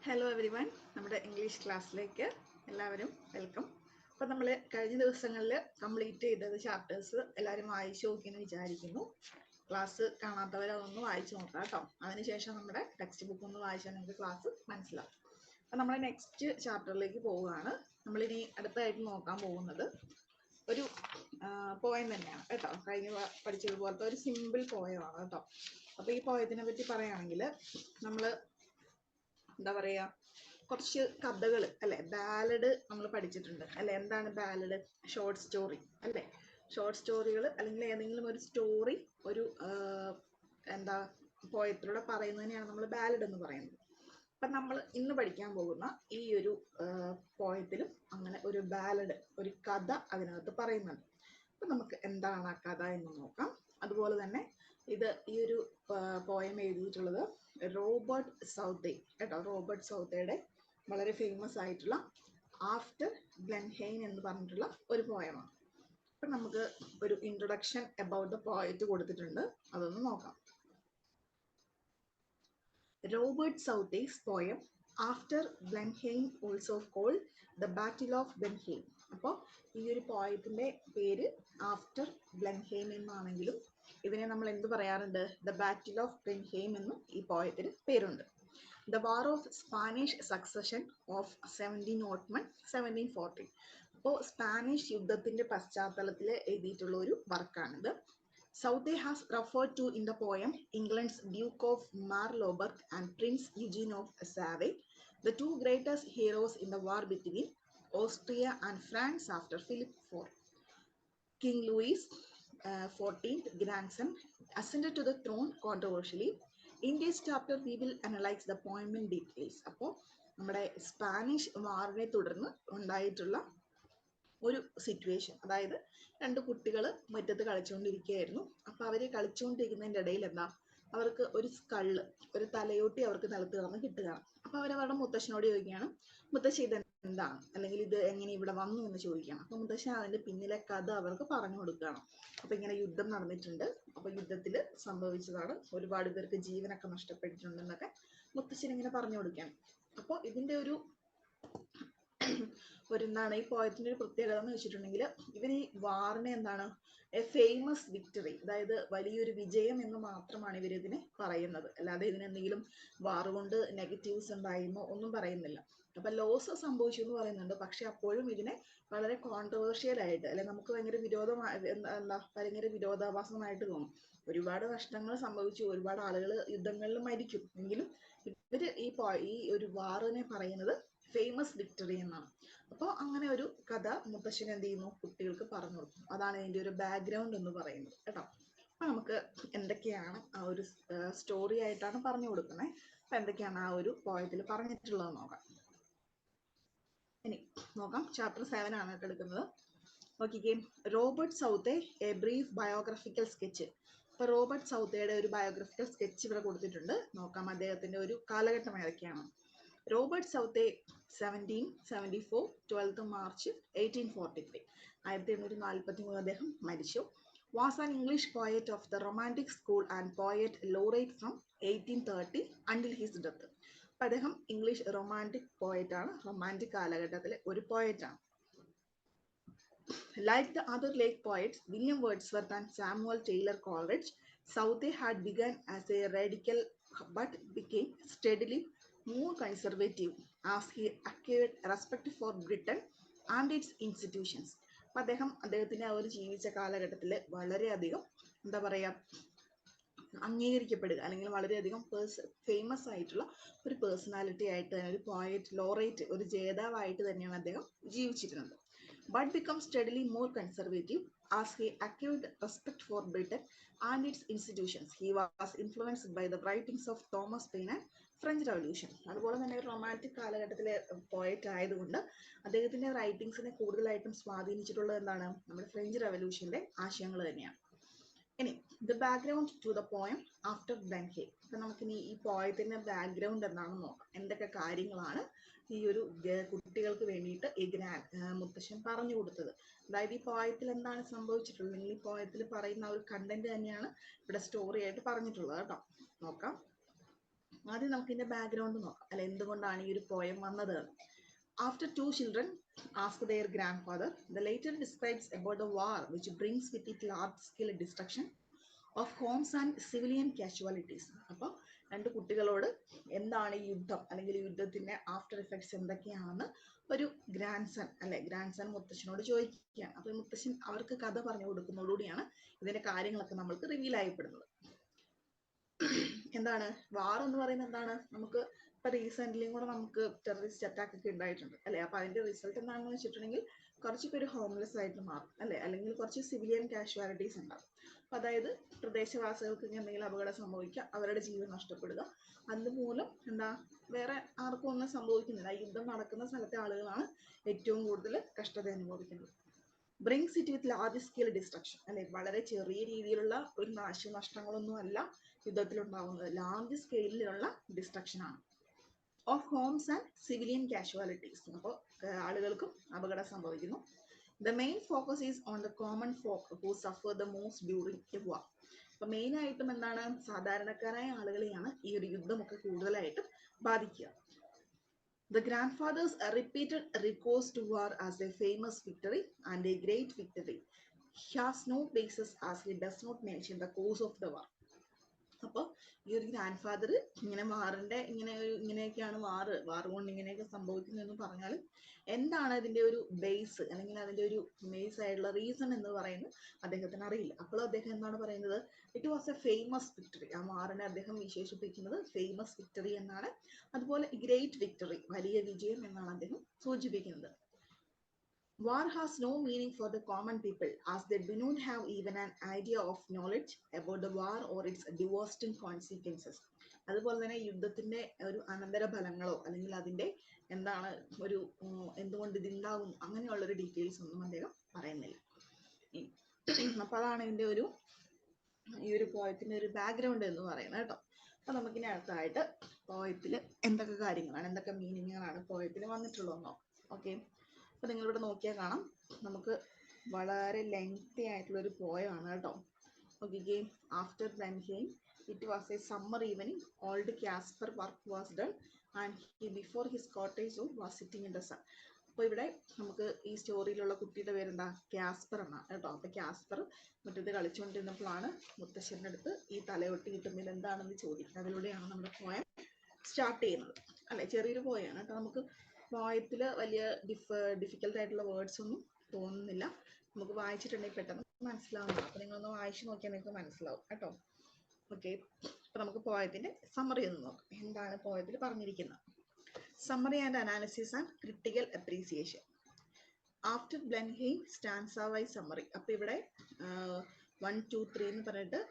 Hello every one, നമ്മുടെ English ക്ലാസ്സിലേക്ക് എല്ലാവരും വെൽക്കം. അപ്പം നമ്മൾ കഴിഞ്ഞ ദിവസങ്ങളിൽ കംപ്ലീറ്റ് ചെയ്തത് ചാപ്റ്റേഴ്സ് എല്ലാവരും വായിച്ചു നോക്കിയെന്ന് വിചാരിക്കുന്നു. ക്ലാസ് കാണാത്തവരതൊന്ന് വായിച്ചു നോക്കാം കേട്ടോ. അതിനുശേഷം നമ്മുടെ ടെക്സ്റ്റ് ബുക്ക് ഒന്ന് വായിച്ചാൽ നിങ്ങൾക്ക് ക്ലാസ് മനസ്സിലാവും. അപ്പം നമ്മൾ നെക്സ്റ്റ് ചാപ്റ്ററിലേക്ക് പോവുകയാണ്. നമ്മളിനി അടുത്തായിട്ട് നോക്കാൻ പോകുന്നത് ഒരു പോയം തന്നെയാണ് കേട്ടോ. കഴിഞ്ഞ പഠിച്ചതുപോലത്തെ ഒരു സിമ്പിൾ പോയമാണ് കേട്ടോ. അപ്പോൾ ഈ പോയത്തിനെ പറ്റി പറയുകയാണെങ്കിൽ നമ്മൾ എന്താ പറയുക, കുറച്ച് കഥകൾ അല്ലെ, ബാലഡ് നമ്മൾ പഠിച്ചിട്ടുണ്ട് അല്ലെ. എന്താണ് ബാലഡ്? ഷോർട്ട് സ്റ്റോറി അല്ലെ. ഷോർട്ട് സ്റ്റോറികൾ അല്ലെങ്കിൽ ഏതെങ്കിലും ഒരു സ്റ്റോറി ഒരു എന്താ പോയത്തിലൂടെ പറയുന്നതിനെയാണ് നമ്മൾ ബാലഡ് എന്ന് പറയുന്നത്. അപ്പം നമ്മൾ ഇന്ന് പഠിക്കാൻ പോകുന്ന ഈ ഒരു പോയത്തിലും അങ്ങനെ ഒരു ബാലഡ്, ഒരു കഥ അതിനകത്ത് പറയുന്നുണ്ട്. അപ്പം നമുക്ക് എന്താണ് ആ കഥ എന്ന് നോക്കാം. അതുപോലെ തന്നെ ഈ ഒരു പോയം എഴുതിയിട്ടുള്ളത് റോബർട്ട് സൗത്തേ കേട്ടോ. റോബർട്ട് സൗത്തയുടെ വളരെ ഫേമസ് ആയിട്ടുള്ള ആഫ്റ്റർ ബ്ലെൻഹെയിം എന്ന് പറഞ്ഞിട്ടുള്ള ഒരു പോയമാണ്. അപ്പം നമുക്ക് ഒരു ഇൻട്രൊഡക്ഷൻ അബൌട്ട് ദ പോയറ്റ് കൊടുത്തിട്ടുണ്ട്, അതൊന്ന് നോക്കാം. Robert Southey's poem After Blenheim, also called The Battle of Blenheim. അപ്പോൾ ഈ ഒരു പോയത്തിൻ്റെ പേര് ആഫ്റ്റർ ബ്ലെൻഹെയിം എന്നാണെങ്കിലും ഇതിനെ നമ്മൾ എന്ത് പറയാറുണ്ട്? ദ ബാറ്റിൽ ഓഫ് ബ്ലെൻഹെയിം എന്നും ഈ പോയത്തിന് പേരുണ്ട്. The war of Spanish succession of 1701-1714. അപ്പോൾ സ്പാനിഷ് യുദ്ധത്തിൻ്റെ പശ്ചാത്തലത്തിൽ എഴുതിയിട്ടുള്ള ഒരു വർക്കാണിത്. Southey has referred to in the poem England's Duke of Marlborough and Prince Eugene of Savoy, the two greatest heroes in the war between Austria and France after Philip IV. King Louis XIV grandson ascended to the throne controversially. In this chapter we will analyze the poem in details. അപ്പോൾ നമ്മുടെ Spanish വാറിനെ തുടർന്ന് ഉണ്ടായിട്ടുള്ള ഒരു situation, അതായത് രണ്ട് കുട്ടികൾ മുറ്റത്ത് കളിച്ചുകൊണ്ടിരിക്കുകയായിരുന്നു. അപ്പോൾ അവർ കളിച്ചുകൊണ്ടിരിക്കുന്നതിൻ്റെ ഇടയിൽ അവർക്ക് ഒരു സ്കള്ള്, ഒരു തലയോട്ടി അവർക്ക് നിലത്ത് കിടന്ന് കിട്ടുകയാണ്. അപ്പോൾ അവരവരുടെ മുത്തശ്ശനോട് ചോദിക്കുകയാണ്, മുത്തശ്ശി ഇത് എന്താണ്, അല്ലെങ്കിൽ ഇത് എങ്ങനെ ഇവിടെ വന്നു എന്ന് ചോദിക്കുകയാണ്. അപ്പോൾ മുത്തശ്ശൻ അതിൻ്റെ പിന്നിലെ കഥ അവർക്ക് പറഞ്ഞു കൊടുക്കുകയാണ്. അപ്പോൾ ഇങ്ങനെ യുദ്ധം നടന്നിട്ടുണ്ട്, അപ്പോൾ യുദ്ധത്തിൽ സംഭവിച്ചതാണ്, ഒരുപാട് പേർക്ക് ജീവനൊക്കെ നഷ്ടപ്പെട്ടിട്ടുണ്ടെന്നൊക്കെ മുത്തശ്ശൻ ഇങ്ങനെ പറഞ്ഞു കൊടുക്കുകയാണ്. അപ്പോൾ ഇതിൻ്റെ എന്താണ് ഈ പോയത്തിൻ്റെ ഒരു പ്രത്യേകത എന്ന് വെച്ചിട്ടുണ്ടെങ്കിൽ, ഇവർ ഈ വാറിനെ എന്താണ് എ ഫേമസ് വിക്ടറി, അതായത് വലിയൊരു വിജയം എന്ന് മാത്രമാണ് ഇവരിതിനെ പറയുന്നത്. അല്ലാതെ ഇതിനെന്തെങ്കിലും വാർ കൊണ്ട് നെഗറ്റീവ്സ് ഉണ്ടായിരുന്നോ ഒന്നും പറയുന്നില്ല. അപ്പം ലോസ് സംഭവിച്ചു എന്ന് പറയുന്നുണ്ട്, പക്ഷെ അപ്പോഴും ഇതിനെ വളരെ കോൺട്രവേഴ്ഷ്യൽ ആയിട്ട്, അല്ലെ നമുക്ക് ഭയങ്കര വിരോധാഭാസമായിട്ട് തോന്നും. ഒരുപാട് നഷ്ടങ്ങൾ സംഭവിച്ചു, ഒരുപാട് ആളുകൾ യുദ്ധങ്ങളിൽ മരിക്കും, എങ്കിലും ഇവർ ഈ ഒരു വാറിനെ പറയുന്നത് ഫേമസ് വിക്ടറി എന്നാണ്. അപ്പോൾ അങ്ങനെ ഒരു കഥ മുത്തശ്ശൻ എന്ത് ചെയ്യുന്നു, കുട്ടികൾക്ക് പറഞ്ഞു കൊടുക്കും. അതാണ് ഇതിൻ്റെ ഒരു ബാക്ക്ഗ്രൗണ്ട് എന്ന് പറയുന്നത് കേട്ടോ. അപ്പം നമുക്ക് എന്തൊക്കെയാണ് ആ ഒരു സ്റ്റോറി ആയിട്ടാണ് പറഞ്ഞു കൊടുക്കുന്നത്, അപ്പം എന്തൊക്കെയാണ് ആ ഒരു പോയത്തിൽ പറഞ്ഞിട്ടുള്ളത് നോക്കാം. ഇനി നോക്കാം, ചാപ്റ്റർ 7 ആണ് എടുക്കുന്നത്. നോക്കിക്കേ, Robert Southey a brief biographical sketch. അപ്പോൾ റോബർട്ട് സൗത്തയുടെ ഒരു ബയോഗ്രഫിക്കൽ സ്കെച്ച് ഇവിടെ കൊടുത്തിട്ടുണ്ട്. നോക്കാം അദ്ദേഹത്തിൻ്റെ ഒരു കാലഘട്ടം ഏതൊക്കെയാണ്. Robert Southey 1774 12th March 1843. 1843 അദ്ദേഹം മരിച്ചു. Was an English poet of the Romantic school and poet laureate from 1830 until his death. അപ്പോൾ അദ്ദേഹം ഇംഗ്ലീഷ് റൊമാൻറ്റിക് പോയറ്റ് ആണ്, റൊമാൻറ്റിക് കാലഘട്ടത്തിലെ ഒരു പോയറ്റ് ആണ്. Like the other late poets William Wordsworth and Samuel Taylor Coleridge, Southey had begun as a radical but became steadily more conservative as he acquired respect for Britain and its institutions. അപ്പം അദ്ദേഹത്തിൻ്റെ ആ ഒരു ജീവിച്ച കാലഘട്ടത്തിൽ വളരെയധികം എന്താ പറയുക അംഗീകരിക്കപ്പെടുക, അല്ലെങ്കിൽ വളരെയധികം ഫേമസ് ആയിട്ടുള്ള ഒരു പേഴ്സണാലിറ്റി ആയിട്ട് തന്നെ, ഒരു പോയറ്റ് ലോറേറ്റ്, ഒരു ജേതാവായിട്ട് തന്നെയാണ് അദ്ദേഹം ജീവിച്ചിരുന്നത്. But become steadily more conservative as he acquired respect for Britain and its institutions. He was influenced by the writings of Thomas Paine and French revolution. അതുപോലെ തന്നെ ഒരു റൊമാൻറ്റിക് കാലഘട്ടത്തിലെ പോയറ്റ് ആയതുകൊണ്ട് അദ്ദേഹത്തിൻ്റെ റൈറ്റിങ്സിനെ കൂടുതലായിട്ടും സ്വാധീനിച്ചിട്ടുള്ളത് എന്താണ്, നമ്മുടെ ഫ്രഞ്ച് റവല്യൂഷൻ്റെ ആശയങ്ങൾ തന്നെയാണ്. ഇനി the background to the poem After Blenheim. അപ്പം നമുക്കിനി ഈ പോയത്തിൻ്റെ ബാക്ക്ഗ്രൗണ്ട് എന്താണെന്ന് നോക്കാം. എന്തൊക്കെ കാര്യങ്ങളാണ് ഈ ഒരു കുട്ടികൾക്ക് വേണ്ടിയിട്ട് ഈ മുത്തശ്ശൻ പറഞ്ഞു കൊടുത്തത്. അതായത് ഈ പോയത്തിൽ എന്താണ് സംഭവിച്ചിട്ടുള്ളത്, അല്ലെങ്കിൽ ഈ പോയത്തിൽ പറയുന്ന ഒരു കണ്ടന്റ് തന്നെയാണ് ഇവിടെ സ്റ്റോറി ആയിട്ട് പറഞ്ഞിട്ടുള്ളത് കേട്ടോ. നോക്കാം. ആദ്യം നമുക്ക് ഇതിന്റെ ബാക്ക്ഗ്രൗണ്ട് നോക്കാം, അല്ലെ എന്തുകൊണ്ടാണ് ഈ ഒരു പോയം വന്നത്. After two children ask their grandfather, the latter describes about the war which brings with it large-scale destruction of homes and civilian casualties. അപ്പോൾ രണ്ട് കുട്ടികളോട് എന്താണ് ഈ യുദ്ധം അല്ലെങ്കിൽ യുദ്ധത്തിന്റെ ആഫ്റ്റർ എഫക്ട്സ് എന്തൊക്കെയാണെന്ന് ഒരു ഗ്രാൻഡ് സൺ മുത്തശ്ശനോട് ചോദിക്കുകയാണ്. അപ്പോൾ മുത്തശ്ശൻ അവർക്ക് കഥ പറഞ്ഞു കൊടുക്കുന്നതോടുകൂടിയാണ് ഇതിന്റെ കാര്യങ്ങളൊക്കെ നമ്മൾക്ക് റിവീൽ ആയിപ്പെടുന്നത്. എന്താണ് വാർ എന്ന് പറയുന്നത്? എന്താണ് നമുക്ക് ഇപ്പൊ റീസെന്റ്ലിയും കൂടെ നമുക്ക് ടെററിസ്റ്റ് അറ്റാക്ക് ഒക്കെ ഉണ്ടായിട്ടുണ്ട് അല്ലെ. അപ്പൊ അതിന്റെ റിസൾട്ട് എന്താണെന്ന് വെച്ചിട്ടുണ്ടെങ്കിൽ കുറച്ച് പേര് ഹോംലെസ് ആയിട്ട് മാറും അല്ലെ, അല്ലെങ്കിൽ കുറച്ച് സിവിലിയൻ കാഷ്വാലിറ്റീസ് ഉണ്ടാവും. അപ്പൊ അതായത് പ്രദേശവാസികൾക്ക് എന്തെങ്കിലും അപകടം സംഭവിക്കുക, അവരുടെ ജീവൻ നഷ്ടപ്പെടുക, അതുമൂലം എന്താ വേറെ ആർക്കും ഒന്നും സംഭവിക്കുന്നില്ല. യുദ്ധം നടക്കുന്ന സ്ഥലത്തെ ആളുകളാണ് ഏറ്റവും കൂടുതൽ കഷ്ടത അനുഭവിക്കുന്നത്. Brings it with large scale destruction അല്ലെ, വളരെ ചെറിയ രീതിയിലുള്ള ഒരു നാശനഷ്ടങ്ങളൊന്നും അല്ല യുദ്ധത്തിൽ ഉണ്ടാകുന്നത്, ലാർജ് സ്കെയിലിലുള്ള ഡിസ്ട്രക്ഷൻ ആണ്. Of homes and civilian casualties, അപ്പോൾ ആളുകൾക്കും അപകടം സംഭവിക്കുന്നു. The main focus is on the common folk who suffer the most during a war. അപ്പൊ മെയിൻ ആയിട്ടും എന്താണ്, സാധാരണക്കാരായ ആളുകളെയാണ് ഈ ഒരു യുദ്ധമൊക്കെ കൂടുതലായിട്ടും ബാധിക്കുക. The grandfather's repeated recourse to war as a famous victory and a great victory has no basis as he does not mention the cause of the war. അപ്പോൾ ഈ ഒരു ഗ്രാൻഡ് ഫാദർ ഇങ്ങനെ വാറിന്റെ ഇങ്ങനെയൊക്കെയാണ് വാർ കൊണ്ട് ഇങ്ങനെയൊക്കെ സംഭവിക്കുന്നതെന്ന് പറഞ്ഞാലും എന്താണ് അതിന്റെ ഒരു ബേസ് അല്ലെങ്കിൽ അതിന്റെ ഒരു ബേസ് ആയിട്ടുള്ള റീസൺ എന്ന് പറയുന്നത് അദ്ദേഹത്തിന് അറിയില്ല. അപ്പോൾ അദ്ദേഹം എന്താണ് പറയുന്നത്, it was a famous victory. ആ വാറിനെ അദ്ദേഹം വിശേഷിപ്പിക്കുന്നത് ഫേമസ് വിക്ടറി എന്നാണ്. അതുപോലെ ഗ്രേറ്റ് വിക്ടറി, വലിയ വിജയം എന്നാണ് അദ്ദേഹം സൂചിപ്പിക്കുന്നത്. War has no meaning for the common people as they do not have even an idea of knowledge about the war or its devastating consequences. അതുപോലെ തന്നെ യുദ്ധത്തിന്റെ ഒരു അനന്തര ഫലങ്ങളോ അല്ലെങ്കിൽ അതിന്റെ എന്താണ് ഒരു എന്തുകൊണ്ട് ഇതുണ്ടാകും അങ്ങനെയുള്ള ഒരു ഡീറ്റെയിൽസ് ഒന്നും അദ്ദേഹം പറയുന്നില്ല. അപ്പൊ അതാണ് ഇതിന്റെ ഈ ഒരു പോയത്തിന്റെ ഒരു ബാക്ക്ഗ്രൗണ്ട് എന്ന് പറയുന്നത് കേട്ടോ. അപ്പൊ നമുക്കിനി അടുത്തായിട്ട് പോയത്തിൽ എന്തൊക്കെ കാര്യങ്ങളാണ്, എന്തൊക്കെ മീനിങ്ങുകളാണ് പോയത്തിൽ വന്നിട്ടുള്ളതെന്നോ. ഓക്കെ, അപ്പൊ നിങ്ങളിവിടെ നോക്കിയാൽ കാണാം, നമുക്ക് വളരെ ലെങ്തി ആയിട്ടുള്ള ഒരു പോയമാണ് കേട്ടോ. Okay, After Blenheim it was a summer evening, old Kaspar work was done and he before his cottage was sitting in the sun. അപ്പോൾ ഇവിടെ നമുക്ക് ഈ സ്റ്റോറിയിലുള്ള കുട്ടിയുടെ പേരെന്താ, കാസ്പർ എന്നാണ് കേട്ടോ. അപ്പൊ കാസ്പർ മുറ്റത്ത് കളിച്ചുകൊണ്ടിരുന്നപ്പോഴാണ് മുത്തശ്ശൻ്റെ അടുത്ത് ഈ തലയൊട്ടി കിട്ടുന്നതിൽ എന്താണെന്ന് ചോദിക്കുന്നത്. അതിലൂടെയാണ് നമ്മുടെ പോയം സ്റ്റാർട്ട് ചെയ്യുന്നത് അല്ലെ. ചെറിയൊരു പോയാണ് കേട്ടോ. നമുക്ക് പോയത്തിൽ വലിയ ഡിഫിക്കൽട്ട് ആയിട്ടുള്ള വേർഡ്സ് ഒന്നും തോന്നുന്നില്ല, നമുക്ക് വായിച്ചിട്ടുണ്ടെങ്കിൽ പെട്ടെന്ന് മനസ്സിലാവുന്നില്ല. അപ്പൊ നിങ്ങളൊന്ന് വായിച്ചു നോക്കിയാൽ നിങ്ങൾക്ക് മനസ്സിലാവും കേട്ടോ. ഓക്കെ, അപ്പൊ നമുക്ക് പോയത്തിന്റെ സമ്മറി ഒന്ന് നോക്കാം. എന്താണ് പോയത്തിൽ പറഞ്ഞിരിക്കുന്നത്? Summary and analysis and critical appreciation. After Blenheim stanza wise summary. അപ്പൊ ഇവിടെ 1, 2, 3 എന്ന് പറഞ്ഞിട്ട്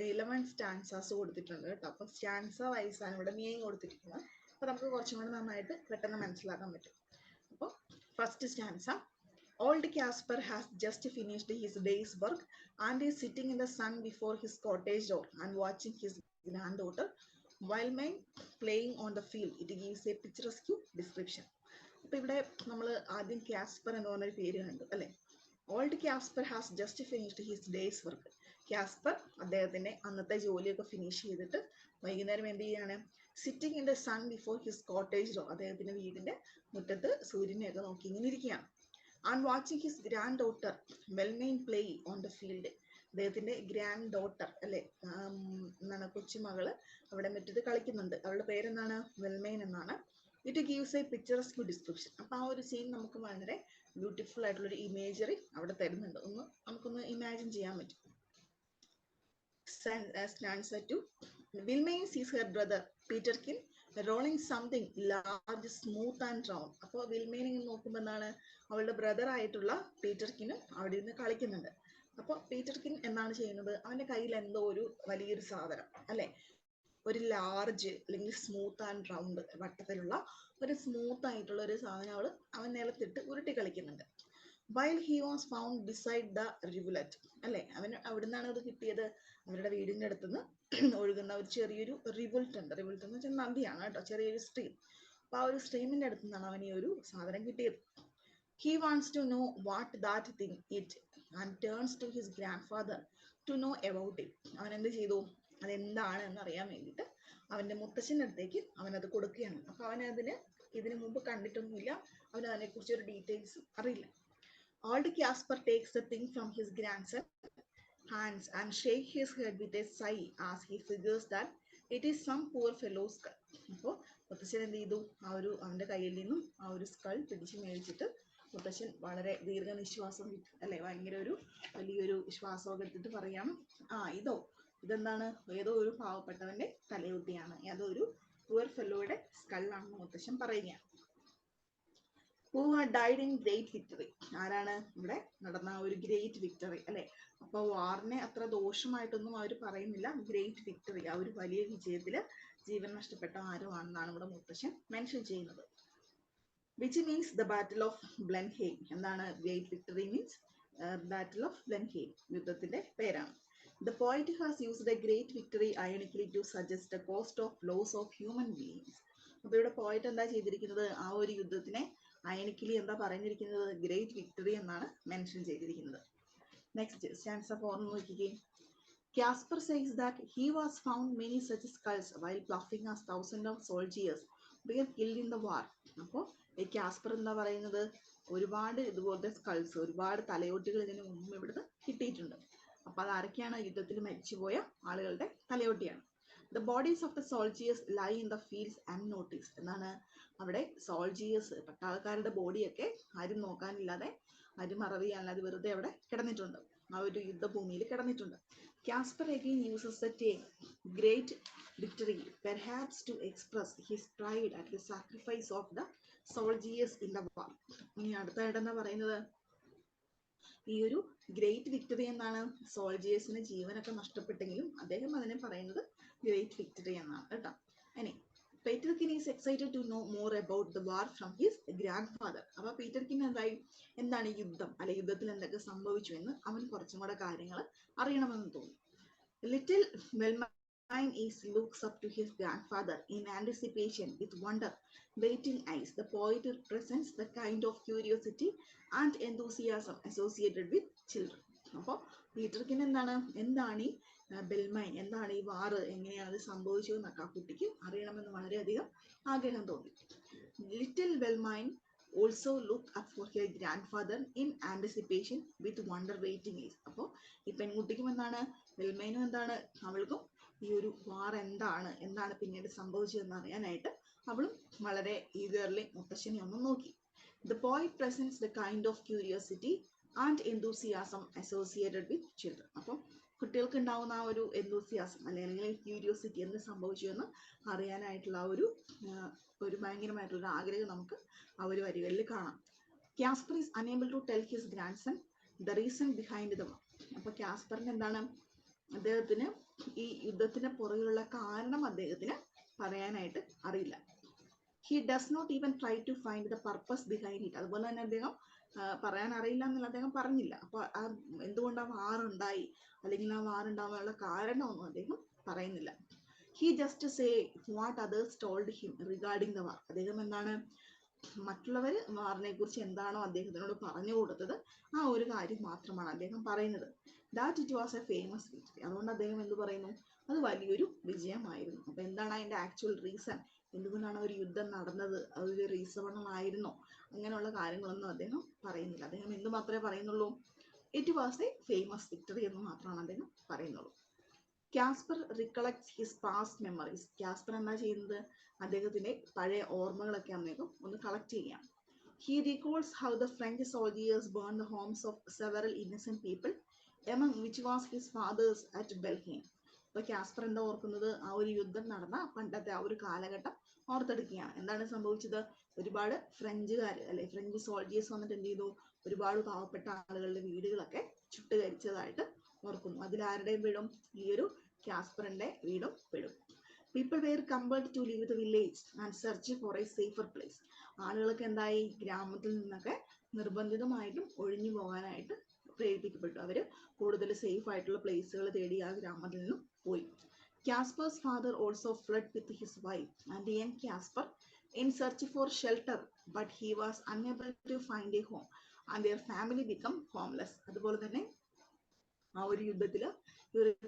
11 സ്റ്റാൻസാസ് കൊടുത്തിട്ടുണ്ട് കേട്ടോ. അപ്പൊ സ്റ്റാൻസ വൈസ് ആണ് ഇവിടെ മീനിങ് കൊടുത്തിരിക്കുന്നത്. അപ്പൊ നമുക്ക് കുറച്ചും കൂടി നന്നായിട്ട് പെട്ടെന്ന് മനസ്സിലാക്കാൻ പറ്റും. അപ്പോൾ first stanza, old Casper has just finished his day's work and is sitting in the sun before his cottage door and watching his granddaughter while men playing on the field. It gives a picturesque description. അപ്പൊ ഇവിടെ നമ്മൾ ആദ്യം Casper എന്ന് പറഞ്ഞൊരു പേര് കണ്ടു അല്ലെ. Old Kaspar has just finished his day's work. Kaspar അദ്ദേഹത്തിന്റെ അന്നത്തെ ജോലിയൊക്കെ ഫിനിഷ് ചെയ്തിട്ട് വൈകുന്നേരം എന്ത് ചെയ്യാണ്, sitting in the sun before his cottage door, അദ്ദേഹത്തിന്റെ വീടിന്റെ മുറ്റത്ത് സൂര്യനെയൊക്കെ നോക്കി ഇങ്ങനെ ഇരിക്കുകയാണ്. And watching his granddaughter Wilhelmine play on the field. അദ്ദേഹത്തിന്റെ ഗ്രാൻഡ് ഡോട്ടർ അല്ലെ, എന്താണ് കൊച്ചുമകള് അവിടെ മുറ്റത്ത് കളിക്കുന്നുണ്ട്. അവളുടെ പേരെന്താണ്, വെൽമെയിൻ എന്നാണ്. It gives A പിക്ചറസ്ക് description. അപ്പൊ ആ ഒരു സീൻ നമുക്ക് വളരെ ബ്യൂട്ടിഫുൾ ആയിട്ടുള്ള ഒരു ഇമേജറി അവിടെ തരുന്നുണ്ട്. നമുക്കൊന്ന് ഇമാജിൻ ചെയ്യാൻ പറ്റും. Stanza 2. Wilmaine sees her brother Peterkin rolling something large, smooth and round. അപ്പോൾ വിൽമെയിൻ നോക്കുമ്പോൾ എന്താണ്, അവളുടെ ബ്രദർ ആയിട്ടുള്ള പീറ്റർക്കിനും അവിടെ ഇരുന്ന് കളിക്കുന്നുണ്ട്. അപ്പോൾ പീറ്റർക്കിൻ എന്താണ് ചെയ്യുന്നത്, അവന്റെ കയ്യിൽ എന്തോ ഒരു വലിയൊരു സാധനം അല്ലെ, ഒരു ലാർജ് അല്ലെങ്കിൽ സ്മൂത്ത് ആൻഡ് റൗണ്ട് വട്ടത്തിലുള്ള ഒരു സ്മൂത്ത് ആയിട്ടുള്ള ഒരു സാധനം അവൻ നിലത്തിട്ട് ഉരുട്ടി കളിക്കുന്നുണ്ട്. While he was found beside the rivulet അല്ലെ, അവന് അവിടുന്നാണ് അത് കിട്ടിയത്, അവരുടെ വീടിന്റെ അടുത്തുനിന്ന് ഒഴുകുന്ന ഒരു ചെറിയൊരു റിവൾട്ട് ഉണ്ട്. റിവൾട്ട് എന്ന് വെച്ചാൽ നദിയാണ് കേട്ടോ, ചെറിയൊരു സ്ട്രീം. അപ്പൊ ആ ഒരു സ്ട്രീമിന്റെ അടുത്ത് നിന്നാണ് അവന് ഈ ഒരു സാധനം കിട്ടിയത്. He wants to know what that thing is and turns to his grandfather to know about it. അവൻ എന്ത് ചെയ്തു, അതെന്താണ് എന്ന് അറിയാൻ വേണ്ടിയിട്ട് അവന്റെ മുത്തശ്ശൻ്റെ അടുത്തേക്ക് അവനത് കൊടുക്കുകയാണ്. അപ്പൊ ഇതിനു മുമ്പ് കണ്ടിട്ടൊന്നുമില്ല, അവന് അതിനെക്കുറിച്ച് ഒരു ഡീറ്റെയിൽസ് അറിയില്ല. Old Casper takes the thing from his grandson's hands and shakes his head with a sigh as he figures that it is some poor fellow's skull. അപ്പോൾ മുത്തശ്ശൻ എന്ത് ചെയ്തു, അവന്റെ കയ്യിൽ നിന്നും ആ ഒരു സ്കൾ പിടിച്ചു മേടിച്ചിട്ട് മുത്തശ്ശൻ വളരെ ദീർഘനിശ്വാസം വിട്ടു, അല്ലെ, ഭയങ്കര വലിയൊരു ശ്വാസമൊക്കെ എടുത്തിട്ട് പറയാണ്, ഇതെന്താണ്, ഏതോ ഒരു പാവപ്പെട്ടവന്റെ തലയൊട്ടിയാണ്, ഏതോ ഒരു പൂർ ഫെല്ലോയുടെ സ്കളാണെന്ന് മുത്തശ്ശൻ പറയുകയാണ്. Who had died in great victory. ആരാണ് ഇവിടെ നടന്ന ഒരു ഗ്രേറ്റ് വിക്ടറി, അല്ലെ. അപ്പൊ വാറിനെ അത്ര ദോഷമായിട്ടൊന്നും അവർ പറയുന്നില്ല. ഗ്രേറ്റ് വിക്ടറി, ആ ഒരു വലിയ വിജയത്തില് ജീവൻ നഷ്ടപ്പെട്ട ആരോ ആണെന്നാണ് ഇവിടെ മുത്തശ്ശൻ മെൻഷൻ ചെയ്യുന്നത്. Which means the battle of Blenheim. എന്താണ് great victory means? Battle of Blenheim, യുദ്ധത്തിന്റെ പേരാണ്. The poet has used a great victory ironically to suggest the cost of loss of human beings. അപ്പൊ ഇവിടെ പോയിറ്റ് എന്താ ചെയ്തിരിക്കുന്നത്, ആ ഒരു യുദ്ധത്തിനെ അയണിക്കലി എന്താ പറഞ്ഞിരിക്കുന്നത്, ഗ്രേറ്റ് വിക്ടറി എന്നാണ് മെൻഷൻ ചെയ്തിരിക്കുന്നത്. നെക്സ്റ്റ് സ്റ്റാൻസ 4 നോക്കിക്കേ. Casper says that he was found many such skulls while bluffing as thousands of soldiers were killed in the war. അപ്പോൾ കാസ്പർ എന്താ പറയുന്നത്, ഒരുപാട് ഇതുപോലത്തെ സ്കൾസ്, ഒരുപാട് തലയോട്ടികൾ ഇതിനു മുമ്പ് ഇവിടുന്ന് കിട്ടിയിട്ടുണ്ട്. അപ്പൊ അത് ആരൊക്കെയാണ്, യുദ്ധത്തിൽ മരിച്ചുപോയ ആളുകളുടെ തലയോട്ടിയാണ്. The bodies of the soldiers lie in the fields unnoticed. എന്നാണ് അവിടെ സോൾജിയേഴ്സ്, പട്ടാളക്കാരുടെ ബോഡിയൊക്കെ ആരും നോക്കാനില്ലാതെ, ആരും മറവിയാല്ലാതെ വെറുതെ അവിടെ കിടന്നിട്ടുണ്ട്, ആ ഒരു യുദ്ധഭൂമിയിൽ കിടന്നിട്ടുണ്ട്. Casper again uses the term great victory perhaps to express his pride at the sacrifice of the soldiers in the war. ഇനി അടുത്തായിട്ട് എന്താ പറയുന്നത്, ഈ ഒരു ഗ്രേറ്റ് വിക്ടറി എന്നാണ്, സോൾജിയേഴ്സിന് ജീവനൊക്കെ നഷ്ടപ്പെട്ടെങ്കിലും അദ്ദേഹം അതിനെ പറയുന്നത് ഗ്രേറ്റ് വിക്ടറി എന്നാണ് കേട്ടോ. ഇനി Peterkin is excited to know more about the war from his grandfather. അപ്പൊ പീറ്റർകിൻ എന്താണ് യുദ്ധം, അല്ലെ യുദ്ധത്തിൽ എന്തൊക്കെ സംഭവിച്ചു എന്ന് അവൻ കുറച്ചും കൂടെ കാര്യങ്ങൾ അറിയണമെന്ന് തോന്നി. Little Wilhelmine looks up to his grandfather in anticipation with wonder waiting eyes. The poet presents the kind of curiosity and enthusiasm associated with children. അപ്പോൾ പീറ്റർകിൻ എന്താണ് ഈ ബെൽമൈൻ, എന്താണ് ഈ വാറ്, എങ്ങനെയാണ് അത് സംഭവിച്ചതെന്നൊക്കെ ആ കുട്ടിക്ക് അറിയണമെന്ന് വളരെയധികം ആഗ്രഹം തോന്നി. Little Wilhelmine also looked up for her grandfather in anticipation with wonder waiting eyes. അപ്പോൾ ഈ പെൺകുട്ടിക്കും വെൽമൈനും അവൾക്കും ഈ ഒരു വാർ എന്താണ് പിന്നീട് സംഭവിച്ചതെന്ന് അറിയാനായിട്ട് അവളും വളരെ ഈഗർലി മുത്തശ്ശനെ ഒന്ന് നോക്കി. The poet presents the kind of curiosity and enthusiasm associated with children. അപ്പോൾ കുട്ടികൾക്ക് ഉണ്ടാവുന്ന ആ ഒരു enthusiasm അല്ലെങ്കിൽ ക്യൂരിയോസിറ്റി, എന്ത് സംഭവിച്ചു എന്ന് അറിയാനായിട്ടുള്ള ഒരു ഭയങ്കരമായിട്ടുള്ള ആഗ്രഹം നമുക്ക് ആ ഒരു വരികളിൽ കാണാം. Casper is unable to tell his grandson the reason behind the war. അപ്പോൾ കാസ്പറിന് അദ്ദേഹത്തിന് ഈ യുദ്ധത്തിന് പുറകിലുള്ള കാരണം അദ്ദേഹത്തിന് പറയാനായിട്ട് അറിയില്ല. He does not even try to find the purpose behind it. അതുപോലെ തന്നെ അദ്ദേഹം പറയാൻ അറിയില്ല എന്നുള്ള അദ്ദേഹം പറഞ്ഞില്ല. അപ്പൊ എന്തുകൊണ്ട് ആ വാറുണ്ടായി, അല്ലെങ്കിൽ ആ വാറുണ്ടാവാനുള്ള കാരണമൊന്നും അദ്ദേഹം പറയുന്നില്ല. He just say what others told him regarding the war. അദ്ദേഹം മറ്റുള്ളവർ വാറിനെ കുറിച്ച് എന്താണോ അദ്ദേഹത്തിനോട് പറഞ്ഞു കൊടുത്തത് ആ ഒരു കാര്യം മാത്രമാണ് അദ്ദേഹം പറയുന്നത്. That it was a famous victory. അതുകൊണ്ട് അദ്ദേഹം എന്ത് പറയുന്നു, അത് വലിയൊരു വിജയമായിരുന്നു. അപ്പൊ എന്താണ് അതിന്റെ ആക്ച്വൽ റീസൺ, എന്തുകൊണ്ടാണ് ഒരു യുദ്ധം നടന്നത്, അതൊരു റീസണായിരുന്നോ, അങ്ങനെയുള്ള കാര്യങ്ങളൊന്നും അദ്ദേഹം പറയുന്നില്ല. അദ്ദേഹം എന്ത് മാത്രമേ പറയുന്നുള്ളൂ, it was a famous victory എന്ന് മാത്രമാണ് അദ്ദേഹം പറയുന്നുള്ളൂ. Kaspar recollects his past memories. Kaspar എന്താ ചെയ്യുന്നത്, അദ്ദേഹത്തിന്റെ പഴയ ഓർമ്മകളൊക്കെ ഒന്ന് കളക്ട് ചെയ്യാം. He recalls how the French soldiers burned the homes of several innocent people, among which was his father's at Belgium. അപ്പോൾ കാസ്പർ എന്താ ഓർക്കുന്നത്, ആ ഒരു യുദ്ധം നടന്ന പണ്ടത്തെ ആ ഒരു കാലഘട്ടം ഓർത്തെടുക്കുകയാണ്. എന്താണ് സംഭവിച്ചത്, ഒരുപാട് ഫ്രഞ്ച് സോൾജിയേഴ്സ് വന്നിട്ട് എന്ത് ചെയ്തു, ഒരുപാട് പാവപ്പെട്ട ആളുകളുടെ വീടുകളൊക്കെ ചുട്ടുകരിച്ചതായിട്ട് ഓർക്കുന്നു. അതിലാരുടെയും വീടും, ഈ ഒരു കാസ്പറിന്റെ വീടും പെടും. People were compelled to leave the village and search for a safer place. ആളുകളൊക്കെ എന്തായി, ഗ്രാമത്തിൽ നിന്നൊക്കെ നിർബന്ധിതമായിട്ടും ഒഴിഞ്ഞു പോകാനായിട്ട് പ്രേരിപ്പിക്കപ്പെട്ടു. അവര് കൂടുതൽ സേഫ് ആയിട്ടുള്ള പ്ലേസുകൾ തേടി ആ ഗ്രാമത്തിൽ നിന്നും പോയി. Casper's father also fled with his wife and young Casper in search for shelter, but he was unable to find a home and their family became homeless. അതുപോലെ തന്നെ ആ ഒരു യുദ്ധത്തില്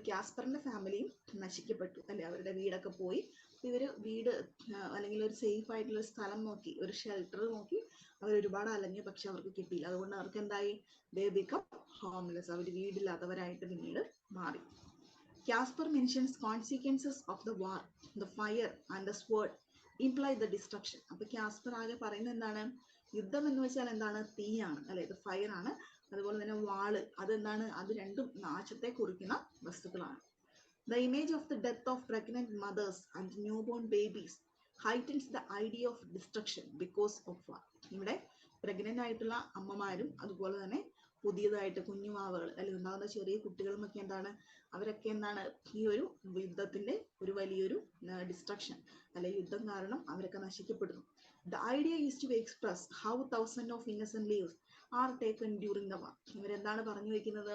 കാസ്പറിന്റെ ഫാമിലിയും നശിക്കപ്പെട്ടു, അല്ലെ, അവരുടെ വീടൊക്കെ പോയി, ഇവർ വീട് അല്ലെങ്കിൽ ഒരു സേഫ് ആയിട്ടുള്ള സ്ഥലം നോക്കി, ഒരു ഷെൽട്ടർ നോക്കി അവർ ഒരുപാട് അലഞ്ഞു, പക്ഷെ അവർക്ക് കിട്ടിയില്ല. അതുകൊണ്ട് അവർക്ക് എന്തായി? ദേ ബിക്കം ഹോംലെസ്. അവർ വീടില്ലാത്തവരായിട്ട് പിന്നീട് മാറി. Casper mentions consequences of the war, the fire and the sword imply the destruction. അപ്പോൾ കാസ്പർ ആകെ പറയുന്നത് എന്താണ്? യുദ്ധം എന്ന് വെച്ചാൽ എന്താണ്? തീയാണ്, അല്ലെ? ഇത് ഫയർ ആണ്. അതുപോലെ തന്നെ വാള്, അതെന്താണ്? അത് രണ്ടും നാശത്തെ കുറിക്കുന്ന വസ്തുക്കളാണ്. The image of the death of pregnant mothers and newborn babies heightens the idea of destruction because of war. ഇവിടെ പ്രഗ്നന്റ് ആയിട്ടുള്ള അമ്മമാരും അതുപോലെ തന്നെ പുതിയതായിട്ട് കുഞ്ഞുമാവുകൾ അല്ലെങ്കിൽ ഉണ്ടാകുന്ന ചെറിയ കുട്ടികളും ഒക്കെ എന്താണ്? അവരൊക്കെ എന്താണ്? ഈ ഒരു യുദ്ധത്തിന്റെ ഒരു വലിയൊരു ഡിസ്ട്രക്ഷൻ അല്ലെങ്കിൽ യുദ്ധം കാരണം അവരൊക്കെ നശിക്കപ്പെടുന്നു. The idea is to express how thousands of innocent lives are taken during the war. ഇവരെന്താണ് പറഞ്ഞു വെക്കുന്നത്?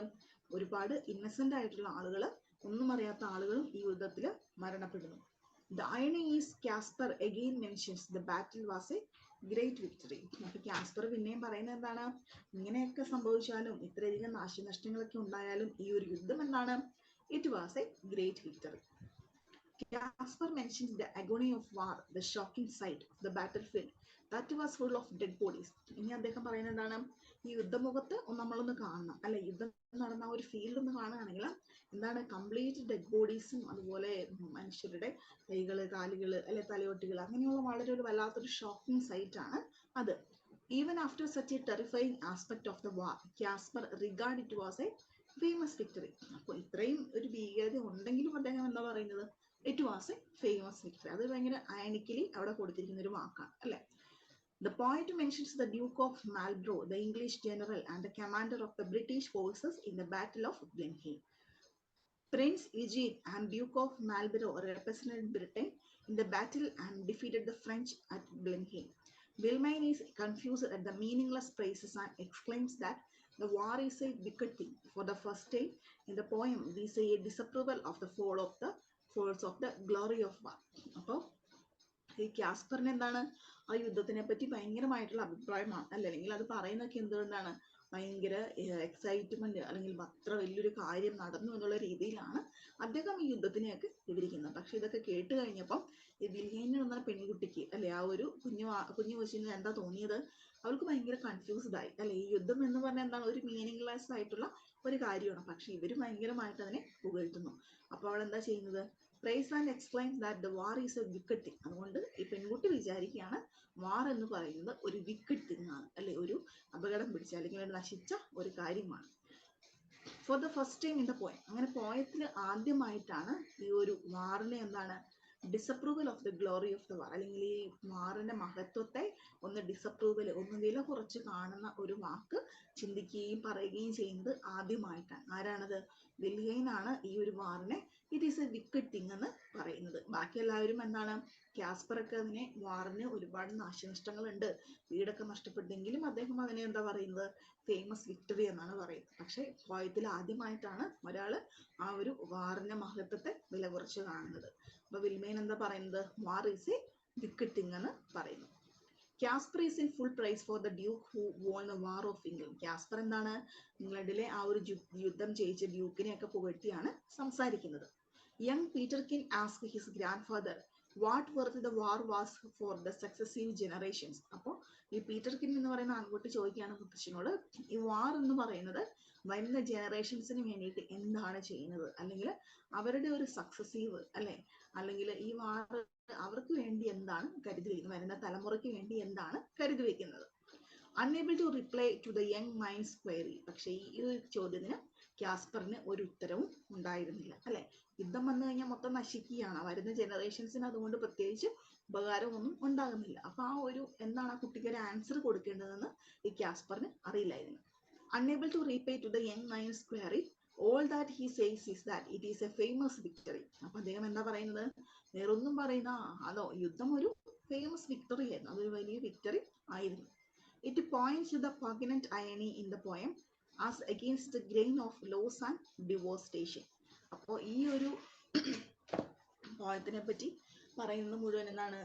ഒരുപാട് ഇന്നസെന്റ് ആയിട്ടുള്ള ആളുകൾ, ഒന്നും അറിയാത്ത ആളുകളും ഈ യുദ്ധത്തിൽ മരണപ്പെടുന്നു. The irony is Casper again mentions the battle was a great victory. അപ്പൊ കാസ്പർ പിന്നെയും പറയുന്നത് എന്താണ്? ഇങ്ങനെയൊക്കെ സംഭവിച്ചാലും ഇത്രയധികം നാശനഷ്ടങ്ങളൊക്കെ ഉണ്ടായാലും ഈ ഒരു യുദ്ധം എന്താണ്? It was a great victory. Casper mentions the agony of war, the shocking sight of the battlefield that was full of dead bodies. ഇനി അദ്ദേഹം പറയുന്നത് എന്താണ്? ഈ യുദ്ധമുഖത്ത് നമ്മളൊന്ന് കാണണം, അല്ലെ? യുദ്ധം നടന്ന ഒരു ഫീൽഡ് ഒന്ന് കാണുകയാണെങ്കിൽ എന്താണ്? കംപ്ലീറ്റ് ഡെഡ് ബോഡീസും അതുപോലെ മനുഷ്യരുടെ കൈകള്, കാലുകള്, അല്ലെ തലയോട്ടികൾ, അങ്ങനെയുള്ള വളരെ ഒരു വല്ലാത്തൊരു ഷോക്കിംഗ് സൈറ്റ് ആണ് അത്. Even after such A terrifying aspect of the war, Casper regard it was a famous victory. അപ്പോൾ ഇത്രയും ഒരു ഭീകരത ഉണ്ടെങ്കിലും അദ്ദേഹം എന്താ പറയുന്നത്? It was a famous victory. അത് ഭയങ്കര അയണിക്കലി അവിടെ കൊടുത്തിരിക്കുന്ന ഒരു വാക്കാണ്, അല്ലെ? The poet mentions the Duke of Marlborough, the English general and the commander of the British forces in the Battle of Blenheim. Prince Eugene and Duke of Marlborough represented Britain in the battle and defeated the French at Blenheim. Wilmain is confused at the meaningless praises and exclaims that the war is a wicked thing. For the first time in the poem, we see a disapproval of the falls of the glory of war. അപ്പോൾ ഈ കാസ്പറിന് എന്താണ്? ആ യുദ്ധത്തിനെ പറ്റി ഭയങ്കരമായിട്ടുള്ള അഭിപ്രായമാണ്, അല്ലെങ്കിൽ അത് പറയുന്നതൊക്കെ എന്തുകൊണ്ടാണ്? ഭയങ്കര എക്സൈറ്റ്മെന്റ് അല്ലെങ്കിൽ അത്ര വലിയൊരു കാര്യം നടന്നു എന്നുള്ള രീതിയിലാണ് അദ്ദേഹം ഈ യുദ്ധത്തിനെയൊക്കെ വിവരിക്കുന്നത്. പക്ഷെ ഇതൊക്കെ കേട്ട് കഴിഞ്ഞപ്പം ഈ വില്യനിൽ വന്ന പെൺകുട്ടിക്ക്, അല്ലെ, ആ ഒരു കുഞ്ഞു കൊച്ചിന് എന്താ തോന്നിയത്? അവൾക്ക് ഭയങ്കര കൺഫ്യൂസ്ഡ് ആയി, അല്ലെ? ഈ യുദ്ധം എന്ന് പറഞ്ഞാൽ എന്താണ്? ഒരു മീനിങ്ലെസ് ആയിട്ടുള്ള ഒരു കാര്യമാണ്, പക്ഷെ ഇവര് ഭയങ്കരമായിട്ട് അതിനെ പുകഴ്ത്തുന്നു. അപ്പോൾ അവൾ എന്താ ചെയ്യുന്നത്? Praise and explains that the war is a wicked thing. അതുകൊണ്ട് ഈ പെൺകുട്ടി വിചാരിക്കുകയാണ് വാർ എന്ന് പറയുന്നത് ഒരു വിക്കഡ് തിങ് ആണ്, അല്ലെ? ഒരു അപകടം പിടിച്ച അല്ലെങ്കിൽ നശിച്ച ഒരു കാര്യമാണ്. For the first time in the poem, അങ്ങനെ പോയത്തിൽ ആദ്യമായിട്ടാണ് ഈ ഒരു വാറിനെ എന്താണ്? Disapproval of the glory of the war, അല്ലെങ്കിൽ ഈ വാറിന്റെ മഹത്വത്തെ ഒന്ന് ഡിസപ്രൂവൽ, ഒന്ന് വില കുറച്ച് കാണുന്ന ഒരു വാക്ക് ചിന്തിക്കുകയും പറയുകയും ചെയ്യുന്നത് ആദ്യമായിട്ടാണ്. ആരാണത്? വില്യൻ ആണ് ഈ ഒരു വാറിനെ it is a wicked thing എന്ന് പറയുന്നത്. ബാക്കി എല്ലാവരും എന്താണ്? കാസ്പറൊക്കെ അതിനെ വാറിന് ഒരുപാട് നാശനഷ്ടങ്ങളുണ്ട്, വീടൊക്കെ നഷ്ടപ്പെട്ടെങ്കിലും അദ്ദേഹം അതിനെ എന്താ പറയുന്നത്? ഫേമസ് വിക്ടറി എന്നാണ് പറയുന്നത്. പക്ഷെ പോയത്തിൽ ആദ്യമായിട്ടാണ് ഒരാള് ആ ഒരു വാറിന്റെ മഹത്വത്തെ വില കുറച്ച് കാണുന്നത്. അപ്പൊ വിൽമേൻ എന്താ പറയുന്നത്? War is a wicked thing എന്ന് പറയുന്നു. Kaspar is in full praise for the duke who won the war of England. Kaspar എന്താണ്? ഇംഗ്ലണ്ടിലെ ആ ഒരു യുദ്ധം ജയിച്ച ഡ്യൂക്കിനെയൊക്കെ പുകഴ്ത്തിയാണ് സംസാരിക്കുന്നത്. Young Peterkin ask his grandfather what worth the war was for the successive generations. അപ്പോൾ ഈ പീറ്റർകിൻ എന്ന് പറയുന്ന ആൺകുട്ടി ചോദിക്കുകയാണ് മുത്തശ്ശനോട്, ഈ വാർ എന്ന് പറയുന്നത് വരുന്ന ജനറേഷൻസിന് വേണ്ടിയിട്ട് എന്താണ് ചെയ്യുന്നത്, അല്ലെങ്കിൽ അവരുടെ ഒരു സക്സസീവ്, അല്ലെ, അല്ലെങ്കിൽ ഈ വാർ അവർക്ക് വേണ്ടി എന്താണ് കരുതി വയ്ക്കുന്നത്, വരുന്ന തലമുറയ്ക്ക് വേണ്ടി എന്താണ് കരുതി വയ്ക്കുന്നത്. Unable to reply to the young mind's query. പക്ഷെ ഈ ഒരു ചോദ്യത്തിന് കാസ്പറിന് ഒരു ഉത്തരവും ഉണ്ടായിരുന്നില്ല, അല്ലെ? യുദ്ധം വന്നു കഴിഞ്ഞാൽ മൊത്തം നശിക്കുകയാണ്, വരുന്ന ജനറേഷൻസിന് അതുകൊണ്ട് പ്രത്യേകിച്ച് ഉപകാരമൊന്നും ഉണ്ടാകുന്നില്ല. അപ്പൊ ആ ഒരു എന്താണ് ആ കുട്ടിക്ക് ഒരു ആൻസർ കൊടുക്കേണ്ടതെന്ന് ഈ കാസ്പറിന് അറിയില്ലായിരുന്നു. Unable to repay to the young man's query, all that he says is that it is a famous victory. അപ്പൊ അദ്ദേഹം എന്താ പറയുന്നത്? വേറൊന്നും പറയുന്ന അതോ യുദ്ധം ഒരു ഫേമസ് വിക്ടറി ആയിരുന്നു, അതൊരു വലിയ വിക്ടറി ആയിരുന്നു. It points to the poignant irony in the poem as against the grain of loss and devastation. അപ്പോൾ ഈ ഒരു പോയത്തിനെ പറ്റി പറയുന്നത് മുഴുവൻ എന്താണ്?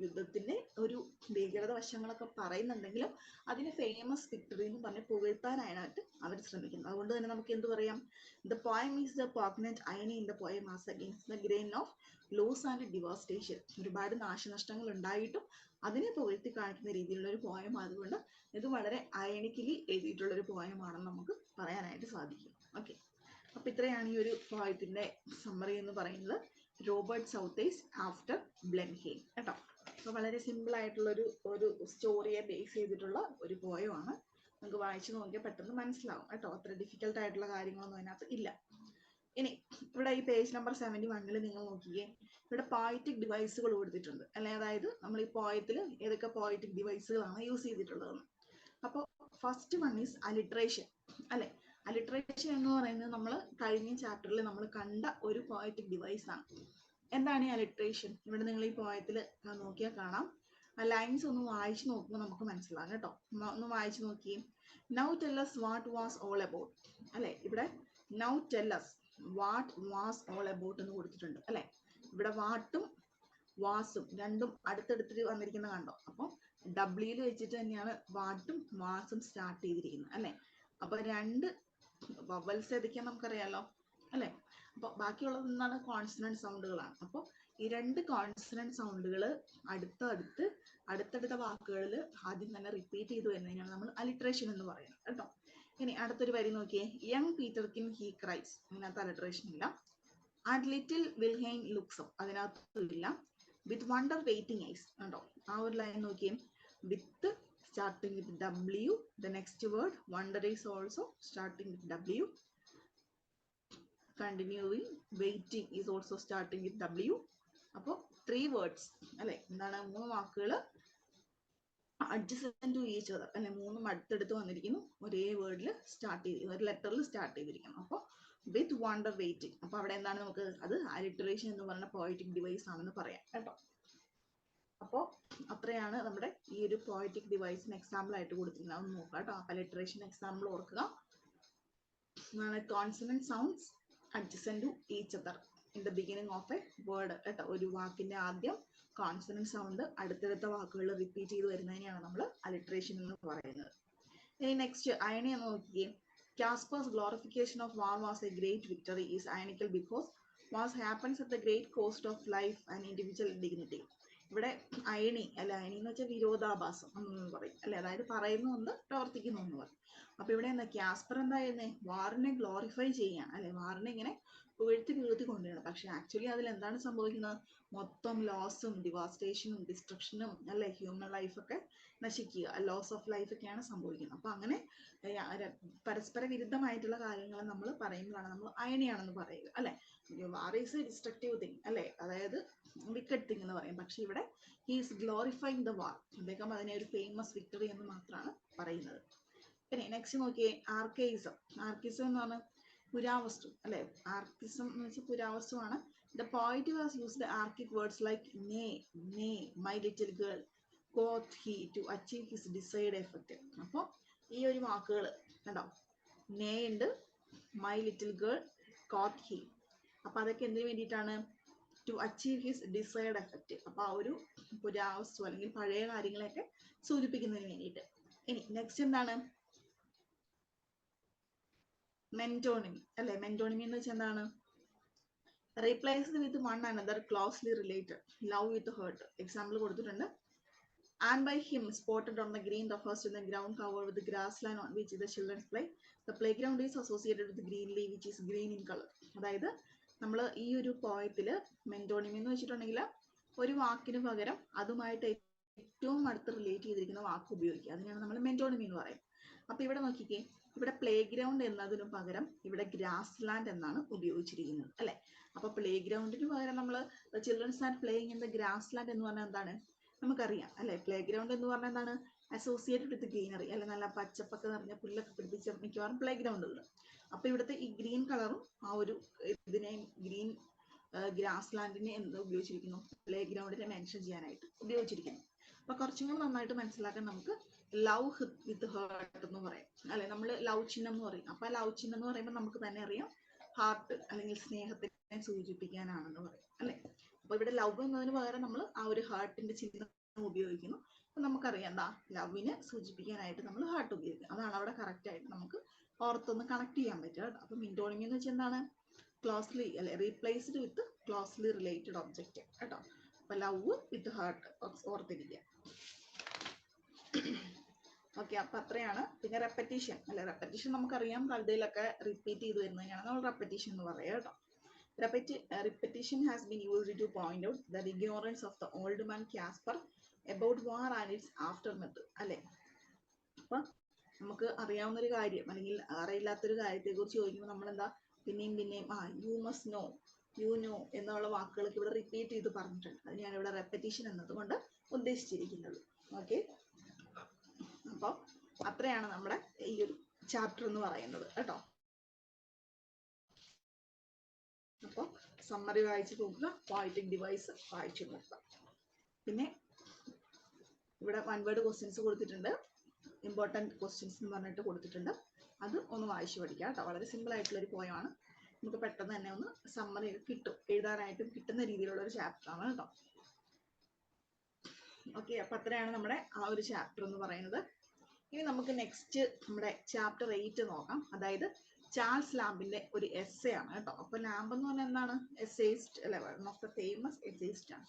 യുദ്ധത്തിന്റെ ഒരു ഭീകരത വശങ്ങളൊക്കെ പറയുന്നുണ്ടെങ്കിലും അതിന് ഫേമസ് വിക്ടറി എന്ന് പറഞ്ഞ് പുകഴ്ത്താനായിട്ട് അവർ ശ്രമിക്കുന്നത്. അതുകൊണ്ട് തന്നെ നമുക്ക് എന്ത് പറയാം? The poem is the poignant irony in the poem as against the grain of loss and devastation, ഒരുപാട് നാശനഷ്ടങ്ങൾ ഉണ്ടായിട്ടും അതിനെ പുകഴ്ത്തി കാണിക്കുന്ന രീതിയിലുള്ള ഒരു പോയം ആയതുകൊണ്ട് ഇത് വളരെ അയണിക്കലി എഴുതിയിട്ടുള്ള ഒരു പോയമാണെന്ന് നമുക്ക് പറയാനായിട്ട് സാധിക്കും. ഓക്കെ, അപ്പൊ ഇത്രയാണ് ഈ ഒരു പോയത്തിന്റെ സമ്മറി എന്ന് പറയുന്നത്. റോബർട്ട് സൗത്തേഴ്സ് ആഫ്റ്റർ ബ്ലെൻഹെയിം കേട്ടോ. അപ്പൊ വളരെ സിമ്പിൾ ആയിട്ടുള്ള ഒരു സ്റ്റോറിയെ ബേസ് ചെയ്തിട്ടുള്ള ഒരു പോയമാണ്. നമുക്ക് വായിച്ചു നോക്കിയാൽ പെട്ടെന്ന് മനസ്സിലാവും കേട്ടോ. അത്ര ഡിഫിക്കൽട്ട് ആയിട്ടുള്ള കാര്യങ്ങളൊന്നും അതിനകത്ത് ഇല്ല. ഇനി ഇവിടെ ഈ പേജ് നമ്പർ 71 നിങ്ങൾ നോക്കിയേ, ഇവിടെ പോയറ്റിക് ഡിവൈസുകൾ കൊടുത്തിട്ടുണ്ട് അല്ലെ. അതായത് നമ്മൾ ഈ പോയത്തിൽ ഏതൊക്കെ പോയറ്റിക് ഡിവൈസുകളാണ് യൂസ് ചെയ്തിട്ടുള്ളതെന്ന്. അപ്പോൾ ഫസ്റ്റ് വൺ ഈസ് അലിട്രേഷൻ അല്ലെ. അലിട്രേഷൻ എന്ന് പറയുന്നത് നമ്മൾ കഴിഞ്ഞ ചാപ്റ്ററിൽ നമ്മൾ കണ്ട ഒരു പോയറ്റിക് ഡിവൈസ് ആണ്. എന്താണ് ഈ അലിട്രേഷൻ? ഇവിടെ നിങ്ങൾ ഈ പോയത്തിൽ നോക്കിയാൽ കാണാം. ആ ലൈൻസ് ഒന്ന് വായിച്ചു നോക്കുമ്പോൾ നമുക്ക് മനസ്സിലാകും കേട്ടോ. ഒന്ന് വായിച്ചു നോക്കിയേ. Now tell us what was all about അല്ലെ. ഇവിടെ now tell us what was all about എന്ന് കൊടുത്തിട്ടുണ്ട് അല്ലെ. ഇവിടെ വാട്ടും വാസും രണ്ടും അടുത്തടുത്ത് വന്നിരിക്കുന്ന കണ്ടോ. അപ്പോൾ ഡബ്ല്യൂയിൽ വെച്ചിട്ട് തന്നെയാണ് വാട്ടും വാസും സ്റ്റാർട്ട് ചെയ്തിരിക്കുന്നത് അല്ലെ. അപ്പൊ രണ്ട് വവൽസ് ഏതൊക്കെയാ നമുക്കറിയാലോ അല്ലെ. അപ്പോൾ ബാക്കിയുള്ളത് എന്താണ്? കോൺസണന്റ് സൗണ്ടുകളാണ്. അപ്പോൾ ഈ രണ്ട് കോൺസണന്റ് സൗണ്ടുകൾ അടുത്തടുത്ത വാക്കുകളിൽ ആദ്യം തന്നെ റിപ്പീറ്റ് ചെയ്ത് വരുന്നതിനാണ് നമ്മൾ അലിട്രേഷൻ എന്ന് പറയുന്നത് കേട്ടോ. ഇനി അടുത്തൊരു വരി നോക്കിയേ. യങ് പീറ്റർകിൻ ഹി ക്രൈസ്, അതിനകത്ത് അലിട്രേഷൻ ഇല്ല. ആൻഡ് ലിറ്റിൽ വിൽഹെയിം ലുക്സ് അപ്പ്, അതിനകത്ത് ഇല്ല. വിത്ത് വണ്ടർ വെയിറ്റിംഗ് ഐസ് കണ്ടോ. ആ ഒരു ലൈൻ നോക്കിയേ. വിത്ത് starting with W, the next word wonder is also starting with W. Continuing waiting is also starting with W. അപ്പോൾ 3 words അല്ലെ. എന്താണ്? 3 വാക്കുകൾ adjacent to each other അല്ലെ. 3 അടുത്തടുത്ത് വന്നിരിക്കുന്നു. ഒരേ വേർഡിൽ സ്റ്റാർട്ട് ചെയ്തിരിക്കുന്നു, ഒരു ലെറ്ററിൽ സ്റ്റാർട്ട് ചെയ്തിരിക്കുന്നു. അപ്പോൾ വിത്ത് വണ്ടർ വെയിറ്റിംഗ്. അപ്പോൾ അവിടെ എന്താണ്? നമുക്ക് അത് അലിട്രേഷൻ എന്ന് പറയുന്ന പോയറ്റിക് ഡിവൈസ് ആണെന്ന് പറയാം കേട്ടോ. അപ്പോൾ അത്രയാണ് നമ്മുടെ ഈ ഒരു പോയറ്റിക് ഡിവൈസിന് എക്സാമ്പിൾ ആയിട്ട് കൊടുത്തിരിക്കുന്നത്. അതൊന്ന് നോക്കാം കേട്ടോ. അലിട്രേഷൻ എക്സാമ്പിൾ ഓർക്കുക. Consonant sounds adjacent to each other in the beginning of a word കേട്ടോ. ഒരു വാക്കിന്റെ ആദ്യം കോൺസണന്റ് സൗണ്ട് അടുത്തടുത്ത വാക്കുകൾ റിപ്പീറ്റ് ചെയ്ത് വരുന്നതിനെയാണ് നമ്മൾ അലിട്രേഷൻ എന്ന് പറയുന്നത്. ഇനി നെക്സ്റ്റ് അയണി എന്ന് നോക്കിയേ. Kaspar's glorification of war was a great victory is ironical because was happens at the great cost of life and individual dignity. ഇവിടെ അയണി അല്ലെ. അയണി എന്ന് വെച്ചാൽ വിരോധാഭാസം എന്ന് പറയും അല്ലെ. അതായത് പറയുന്ന ഒന്ന് പ്രവർത്തിക്കുന്നു എന്ന് പറയും. അപ്പൊ ഇവിടെ എന്താ? കാസ്പർ എന്തായിരുന്നേ? വാറിനെ ഗ്ലോറിഫൈ ചെയ്യാണ് അല്ലെ. വാറിനെ ഇങ്ങനെ പുകഴ്ത്തി കൊണ്ടുവരണം. പക്ഷെ ആക്ച്വലി അതിൽ എന്താണ് സംഭവിക്കുന്നത്? മൊത്തം ലോസും ഡിവാസ്റ്റേഷനും ഡിസ്ട്രക്ഷനും അല്ലെ. ഹ്യൂമൻ ലൈഫൊക്കെ നശിക്കുക, ലോസ് ഓഫ് ലൈഫ് ഒക്കെയാണ് സംഭവിക്കുന്നത്. അപ്പൊ അങ്ങനെ പരസ്പര വിരുദ്ധമായിട്ടുള്ള കാര്യങ്ങൾ നമ്മൾ പറയുമ്പോഴാണ് നമ്മൾ അയണിയാണെന്ന് പറയുക അല്ലെ. വാർ ഈസ് എ ഡിസ്ട്രക്റ്റീവ് തിങ് അല്ലെ. അതായത് വിക്കറ്റ് തിങ് എന്ന് പറയും. പക്ഷെ ഇവിടെ he is glorifying the war. അദ്ദേഹം അതിനെ ഒരു ഫേമസ് വിക്ടറി എന്ന് മാത്രമാണ് പറയുന്നത്. പിന്നെ നെക്സ്റ്റ് നോക്കിയേ. ആർക്കൈസം. ആർക്കിസം എന്ന് പറഞ്ഞാൽ പുരാവസ്തു അല്ലെ. ആർക്കിസം എന്ന് വെച്ചാൽ പുരാവസ്തുവാണ്. The poet was used archaic words like nay my little girl quoth he to achieve his desired effect. അപ്പോൾ ഈ ഒരു വാക്കുകൾ കണ്ടോ. നേ ഉണ്ട്, my little girl, quoth he. അപ്പൊ അതൊക്കെ എന്തിനു വേണ്ടിയിട്ടാണ്? To achieve his desired effect. അപ്പൊ ആ ഒരു പുരാവസ്തു അല്ലെങ്കിൽ പഴയ കാര്യങ്ങളെയൊക്കെ സൂചിപ്പിക്കുന്നതിന് വേണ്ടിയിട്ട്. ഇനി നെക്സ്റ്റ് എന്താണ്? മെന്റോണിമി അല്ലെ. മെന്റോണിമി എന്ന് വെച്ചാൽ എന്താണ്? Replaced with one another closely related. Love with heart. Example കൊടുത്തിട്ടുണ്ട്. And by him spotted on the green refers to the ground covered with the grassland on which the children play. The playground is associated with the green leaf which is green in color. അതായത് നമ്മൾ ഈ ഒരു പോയത്തില് മെന്റോണിമി എന്ന് വെച്ചിട്ടുണ്ടെങ്കിൽ ഒരു വാക്കിന് പകരം അതുമായിട്ട് ഏറ്റവും അടുത്ത് റിലേറ്റ് ചെയ്തിരിക്കുന്ന വാക്ക് ഉപയോഗിക്കുക. അതിനാണ് നമ്മൾ മെന്റോണിമി എന്ന് പറയുന്നത്. അപ്പൊ ഇവിടെ നോക്കിക്കേ. ഇവിടെ പ്ലേ ഗ്രൗണ്ട് എന്നതിനു പകരം ഇവിടെ ഗ്രാസ് ലാൻഡ് എന്നാണ് ഉപയോഗിച്ചിരിക്കുന്നത് അല്ലെ. അപ്പൊ പ്ലേ ഗ്രൗണ്ടിന് പകരം നമ്മൾ children's are playing in the grass land എന്ന് പറഞ്ഞാൽ എന്താണ്? നമുക്കറിയാം അല്ലെ. പ്ലേ ഗ്രൗണ്ട് എന്ന് പറഞ്ഞാൽ എന്താണ്? അസോസിയേറ്റഡ് വിത്ത് ഗ്രീനറി അല്ലെ. നല്ല പച്ചപ്പൊക്കെ നിറഞ്ഞ പുല്ലൊക്കെ പിടിപ്പിച്ച മിക്കവാറും പ്ലേ ഗ്രൗണ്ടുകൾ. അപ്പൊ ഇവിടുത്തെ ഈ ഗ്രീൻ കളറും ആ ഒരു ഇതിനെ ഗ്രീൻ ഗ്രാസ് ലാൻഡിനെ എന്ത് ഉപയോഗിച്ചിരിക്കുന്നു? പ്ലേ ഗ്രൗണ്ടിനെ മെൻഷൻ ചെയ്യാനായിട്ട് ഉപയോഗിച്ചിരിക്കുന്നു. അപ്പൊ കുറച്ചും കൂടി നന്നായിട്ട് മനസ്സിലാക്കാൻ നമുക്ക് ലവ് വിത്ത് ഹേർട്ട് എന്ന് പറയാം അല്ലെ. നമ്മൾ ലവ് ചിഹ്നം എന്ന് പറയും. അപ്പൊ ലവ് ചിഹ്നം എന്ന് പറയുമ്പോൾ നമുക്ക് തന്നെ അറിയാം ഹാർട്ട് അല്ലെങ്കിൽ സ്നേഹത്തിനെ സൂചിപ്പിക്കാനാണെന്ന് പറയും അല്ലെ. അപ്പൊ ഇവിടെ ലവ് എന്നതിന് പകരം നമ്മൾ ആ ഒരു ഹാർട്ടിന്റെ ചിഹ്നം ഉപയോഗിക്കുന്നു. അപ്പൊ നമുക്കറിയാം എന്താ? ലവിനെ സൂചിപ്പിക്കാനായിട്ട് നമ്മൾ ഹാർട്ട് ഉപയോഗിക്കും. അതാണ് അവിടെ കറക്റ്റ് ആയിട്ട് നമുക്ക് ഓർത്തൊന്ന് കണക്ട് ചെയ്യാൻ പറ്റുക. അപ്പൊ മെന്റോണിമി എന്ന് വെച്ചാൽ എന്താണ്? ക്ലോസ്ലി അല്ലെ റീപ്ലേസ്ഡ് വിത്ത് ക്ലോസ്ലി റിലേറ്റഡ് ഒബ്ജക്റ്റ് കേട്ടോ. അപ്പൊ ലവ് വിത്ത് ഹാർട്ട് ഓർത്തിരിക്കുക. ഓക്കെ, അപ്പൊ അത്രയാണ്. പിന്നെ റെപ്പറ്റീഷൻ അല്ലെ, റെപ്പറ്റീഷൻ നമുക്കറിയാം കവിതയിലൊക്കെ റിപ്പീറ്റ് ചെയ്ത് വരുന്നതിനാണ് നമ്മൾ റെപ്പറ്റീഷൻ എന്ന് പറയുക കേട്ടോ. Repetition has been used to point out the ignorance of the old man Caspar about war and its aftermath അല്ലെ. അപ്പൊ നമുക്ക് അറിയാവുന്ന ഒരു കാര്യം അല്ലെങ്കിൽ അറിയില്ലാത്തൊരു കാര്യത്തെ കുറിച്ച് ചോദിക്കുമ്പോൾ നമ്മൾ എന്താ പിന്നെയും you must know, you know എന്നുള്ള വാക്കുകളൊക്കെ ഇവിടെ റിപ്പീറ്റ് ചെയ്ത് പറഞ്ഞിട്ടുണ്ട്. അത് ഞാൻ ഇവിടെ റെപ്പറ്റീഷൻ എന്നതുകൊണ്ട് ഉദ്ദേശിച്ചിരിക്കുന്നത്. ഓക്കെ, അപ്പോൾ അത്രയാണ് നമ്മുടെ ഈ ഒരു ചാപ്റ്റർ എന്ന് പറയുന്നത് കേട്ടോ. അപ്പോൾ സമ്മറി വായിച്ച് നോക്കുക, പോയിറ്റിക് ഡിവൈസ് വായിച്ചു നോക്കുക. പിന്നെ ഇവിടെ 1 വേർഡ് ക്വസ്റ്റ്യൻസ് കൊടുത്തിട്ടുണ്ട്, ഇമ്പോർട്ടൻറ്റ് ക്വസ്റ്റ്യൻസ് എന്ന് പറഞ്ഞിട്ട് കൊടുത്തിട്ടുണ്ട്. അത് ഒന്ന് വായിച്ചു പഠിക്കുക കേട്ടോ. വളരെ സിമ്പിൾ ആയിട്ടുള്ളൊരു പോയമാണ്. നമുക്ക് പെട്ടെന്ന് തന്നെ ഒന്ന് സമ്മറി കിട്ടും, എഴുതാനായിട്ടും കിട്ടുന്ന രീതിയിലുള്ള ഒരു ചാപ്റ്ററാണ് കേട്ടോ. ഓക്കെ, അപ്പം അത്രയാണ് നമ്മുടെ ആ ഒരു ചാപ്റ്റർ എന്ന് പറയുന്നത്. ഇനി നമുക്ക് നെക്സ്റ്റ് നമ്മുടെ ചാപ്റ്റർ 8 നോക്കാം. അതായത് ചാൾസ് ലാംബിന്റെ ഒരു എസ്സേ ആണ് കേട്ടോ. അപ്പൊ ലാംബ് എന്ന് പറഞ്ഞാൽ എന്താണ്? എസ്സേയിസ്റ്റ് അല്ലെ, one of the famous essayist ആണ്.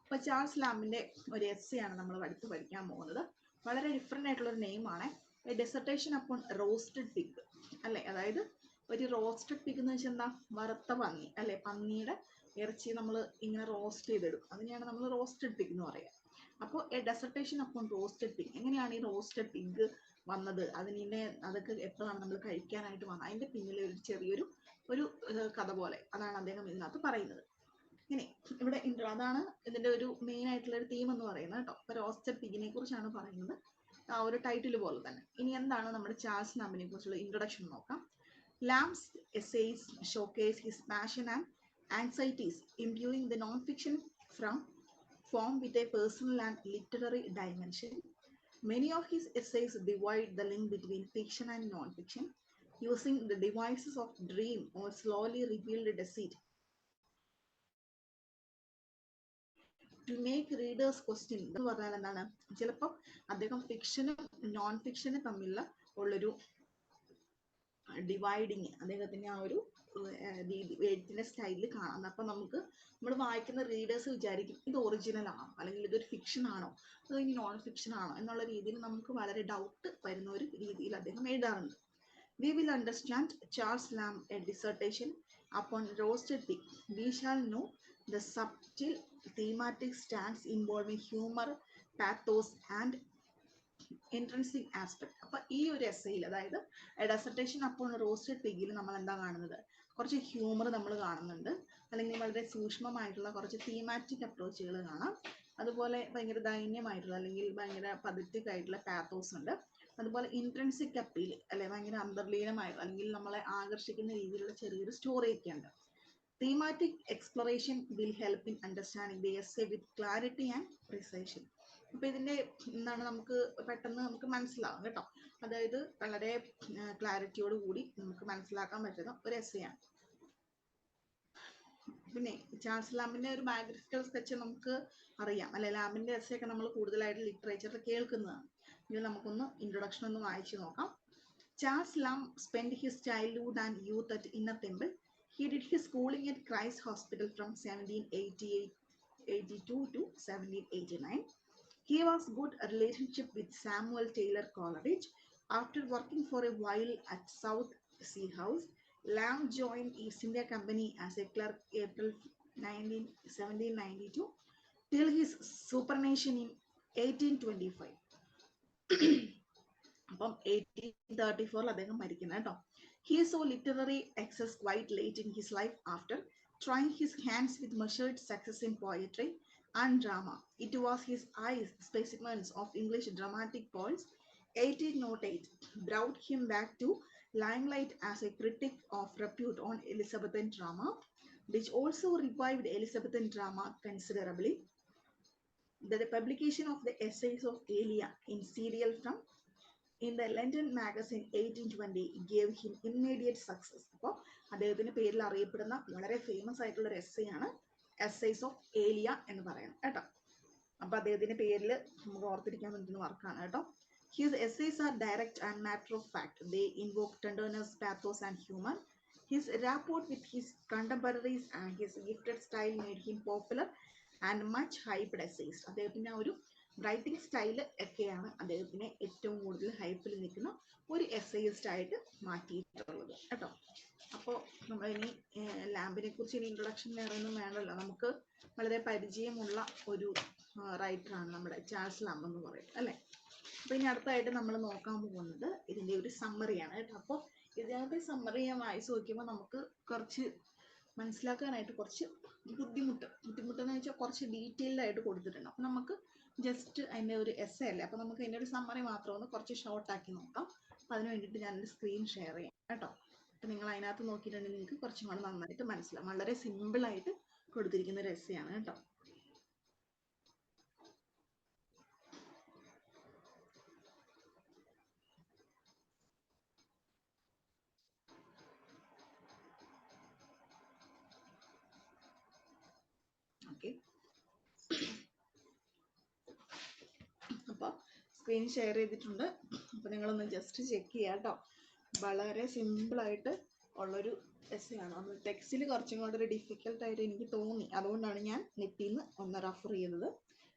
അപ്പൊ ചാൾസ് ലാംബിന്റെ ഒരു എസ്സേ ആണ് നമ്മൾ അടുത്ത് പഠിക്കാൻ പോകുന്നത്. വളരെ ഡിഫറെന്റ് ആയിട്ടുള്ള ഒരു നെയിമാണ്, a dissertation upon roasted pig അല്ലെ. അതായത് ഒരു റോസ്റ്റഡ് പിഗ് എന്ന് വെച്ചാൽ എന്താ? വറുത്ത പന്നി അല്ലെ. പന്നിയുടെ ഇറച്ചി നമ്മൾ ഇങ്ങനെ റോസ്റ്റ് ചെയ്തെടുക്കും, അതിനെയാണ് നമ്മൾ റോസ്റ്റഡ് പിഗ് എന്ന് പറയുക. അപ്പോൾ A dissertation upon roasted pig, എങ്ങനെയാണ് ഈ റോസ്റ്റഡ് പിഗ് വന്നത്, അതൊക്കെ എപ്പോഴാണ് നമ്മൾ കഴിക്കാനായിട്ട് വന്നത്, അതിന്റെ പിന്നിലെ ഒരു ചെറിയൊരു കഥ പോലെ, അതാണ് അദ്ദേഹം ഇതിനകത്ത് പറയുന്നത്. ഇനി ഇവിടെ അതാണ് ഇതിന്റെ ഒരു മെയിൻ ആയിട്ടുള്ള ഒരു തീം എന്ന് പറയുന്നത് കേട്ടോ. അപ്പൊ റോസ്റ്റഡ് പിഗിനെ കുറിച്ചാണ് പറയുന്നത്, ആ ഒരു ടൈറ്റിൽ പോലെ തന്നെ. ഇനി എന്താണ് നമ്മുടെ ചാൾസ് ലാംബിനെ കുറിച്ചുള്ള ഇൻട്രൊഡക്ഷൻ നോക്കാം. Lamb's essays showcase his passion and anxieties imbuing the non-fiction form with a personal and literary dimension. Many of his essays divide the link between fiction and non-fiction, using the devices of dream or slowly revealed deceit to make readers question. എന്ന് പറഞ്ഞാൽ എന്താണ്? ചിലപ്പോൾ അദ്ദേഹം ഫിക്ഷനും non ഫിക്ഷനും തമ്മിലുള്ള ഉള്ളൊരു dividing അദ്ദേഹത്തിന്റെ ആ ഒരു എഴുത്തിന്റെ സ്റ്റൈലിൽ കാണാം. അപ്പൊ നമ്മൾ വായിക്കുന്ന റീഡേഴ്സ് വിചാരിക്കും ഇത് ഒറിജിനൽ ആണോ, അല്ലെങ്കിൽ ഇതൊരു ഫിക്ഷൻ ആണോ, അതോ ഇനി നോൺ ഫിക്ഷൻ ആണോ എന്നുള്ള രീതിയിൽ നമുക്ക് വളരെ ഡൗട്ട് വരുന്ന ഒരു രീതിയിൽ അദ്ദേഹം എഴുതാറുണ്ട്. We will understand Charles Lamb, a dissertation upon roasted pig. We shall know the subtle thematic stance involving humor, pathos and intrinsic aspect. അപ്പൊ ഈ ഒരു എസ്സേയിൽ, അതായത് ഡെസർട്ടേഷൻ അപ്പോൾ റോസ്റ്റഡ് പിഗിൽ നമ്മൾ എന്താ കാണുന്നത്? കുറച്ച് ഹ്യൂമർ നമ്മൾ കാണുന്നുണ്ട്, അല്ലെങ്കിൽ വളരെ സൂക്ഷ്മമായിട്ടുള്ള കുറച്ച് തീമാറ്റിക് അപ്രോച്ചുകൾ കാണാം. അതുപോലെ ഭയങ്കര ദൈന്യമായിട്ടുള്ള അല്ലെങ്കിൽ ഭയങ്കര പതറ്റിക് ആയിട്ടുള്ള പാത്തോസ് ഉണ്ട്. അതുപോലെ ഇൻട്രൻസിക് അപ്പീൽ അല്ലെ, ഭയങ്കര അന്തർലീനമായിട്ടുള്ള അല്ലെങ്കിൽ നമ്മളെ ആകർഷിക്കുന്ന രീതിയിലുള്ള ചെറിയൊരു സ്റ്റോറി ഒക്കെ ഉണ്ട്. Thematic exploration will help in understanding the essay with clarity and precision. അപ്പൊ ഇതിന്റെ എന്താണ് നമുക്ക് പെട്ടെന്ന് നമുക്ക് മനസ്സിലാവും കേട്ടോ. അതായത് വളരെ ക്ലാരിറ്റിയോട് കൂടി നമുക്ക് മനസ്സിലാക്കാൻ പറ്റുന്ന ഒരു എസ്സേ ആണ്. പിന്നെ ചാൾസ് ലാംബിന്റെ ഒരു ബയോഗ്രഫിക്കൽ സ്കെച്ച് നമുക്ക് അറിയാം അല്ലെ. ലാംബിന്റെ എസ്സേ ഒക്കെ നമ്മൾ കൂടുതലായിട്ട് ലിറ്ററേച്ചറിൽ കേൾക്കുന്നതാണ്. ഇനി നമുക്കൊന്ന് ഇൻട്രൊഡക്ഷൻ ഒന്ന് വായിച്ചു നോക്കാം. Charles lamp spend his childhood and youth at inner temple. He did his schooling at Christ Hospital from 1782 to 1789. He was good relationship with Samuel Taylor Coleridge. After working for a while at South Sea House, Lamb joined East India Company as a clerk April 1792 till his superannuation in 1825. അപ്പം 1834 അദ്ദേഹം മരിക്കുന്നത് കേട്ടോ. He saw literary access quite late in his life after trying his hands with measured success in poetry and drama. It was his eyes, specimens of English dramatic poets, 1808 brought him back to limelight as a critic of repute on Elizabethan drama, which also revived Elizabethan drama considerably. The publication of the essays of Elia in serial form in the London magazine 1820 gave him immediate success. അപ്പോൾ അദ്ദേഹത്തിന്റെ പേരിൽ അറിയപ്പെടുന്ന വളരെ famous ആയിട്ടുള്ള ഒരു essay ആണ് essays of ഏലിയ എന്ന് പറയുന്നത് കേട്ടോ. അപ്പൊ അദ്ദേഹത്തിന്റെ പേരിൽ നമുക്ക് ഓർത്തിരിക്കാൻ പറ്റുന്ന വർക്കാണ് കേട്ടോ. His essays are direct and matter of fact. They invoke tenderness, pathos and humor. His rapport with his contemporaries and his gifted style made him popular and much hyped essays. അദ്ദേഹത്തിന്റെ ആ ഒരു റൈറ്റിംഗ് സ്റ്റൈല് ഒക്കെയാണ് അദ്ദേഹത്തിനെ ഏറ്റവും കൂടുതൽ ഹൈപ്പിൽ നിൽക്കുന്ന ഒരു essayist ആയിട്ട് മാറ്റിയിട്ടുള്ളത് കേട്ടോ. അപ്പോൾ നമ്മൾ ഇനി ലാമ്പിനെ കുറിച്ച് ഇനി ഇൻട്രൊഡക്ഷൻ വേറെ ഒന്നും വേണ്ടല്ലോ, നമുക്ക് വളരെ പരിചയമുള്ള ഒരു റൈറ്ററാണ് നമ്മുടെ ചാൾസ് ലാംബ് എന്ന് പറയുന്നത് അല്ലേ. അപ്പോൾ ഇനി അടുത്തായിട്ട് നമ്മൾ നോക്കാൻ പോകുന്നത് ഇതിൻ്റെ ഒരു സമ്മറിയാണ് കേട്ടോ. അപ്പോൾ ഇതിനകത്ത് സമ്മറി ഞാൻ വായിച്ച് നോക്കിയപ്പോൾ നമുക്ക് കുറച്ച് മനസ്സിലാക്കാനായിട്ട് കുറച്ച് ബുദ്ധിമുട്ടെന്ന് വെച്ചാൽ കുറച്ച് ഡീറ്റെയിൽഡ് ആയിട്ട് കൊടുത്തിട്ടുണ്ട്. അപ്പം നമുക്ക് ജസ്റ്റ് അതിൻ്റെ ഒരു എസ്സേ അല്ലേ, അപ്പോൾ നമുക്ക് അതിൻ്റെ ഒരു സമ്മറി മാത്രം ഒന്ന് കുറച്ച് ഷോർട്ടാക്കി നോക്കാം. അപ്പം അതിന് വേണ്ടിയിട്ട് ഞാനൊരു സ്ക്രീൻ ഷെയർ ചെയ്യാം കേട്ടോ. അപ്പം നിങ്ങൾ അതിനകത്ത് നോക്കിയിട്ടുണ്ടെങ്കിൽ നിങ്ങൾക്ക് കുറച്ചും കൂടെ നന്നായിട്ട് മനസ്സിലാവും. വളരെ സിമ്പിളായിട്ട് കൊടുത്തിരിക്കുന്ന ഒരു എസ്സേയാണ് കേട്ടോ. ഓക്കെ, അപ്പോൾ സ്ക്രീൻ ഷെയർ ചെയ്തിട്ടുണ്ട്. അപ്പോൾ നിങ്ങളൊന്ന് ജസ്റ്റ് ചെക്ക് ചെയ്യാം കേട്ടോ. വളരെ സിമ്പിളായിട്ട് ഉള്ളൊരു എസ്സേയാണ്. നമ്മൾ ടെക്സ്റ്റിൽ കുറച്ചും കൂടെ ഒരു ഡിഫിക്കൽട്ടായിട്ട് എനിക്ക് തോന്നി, അതുകൊണ്ടാണ് ഞാൻ നെറ്റിൽ നിന്ന് ഒന്ന് റെഫർ ചെയ്തത്.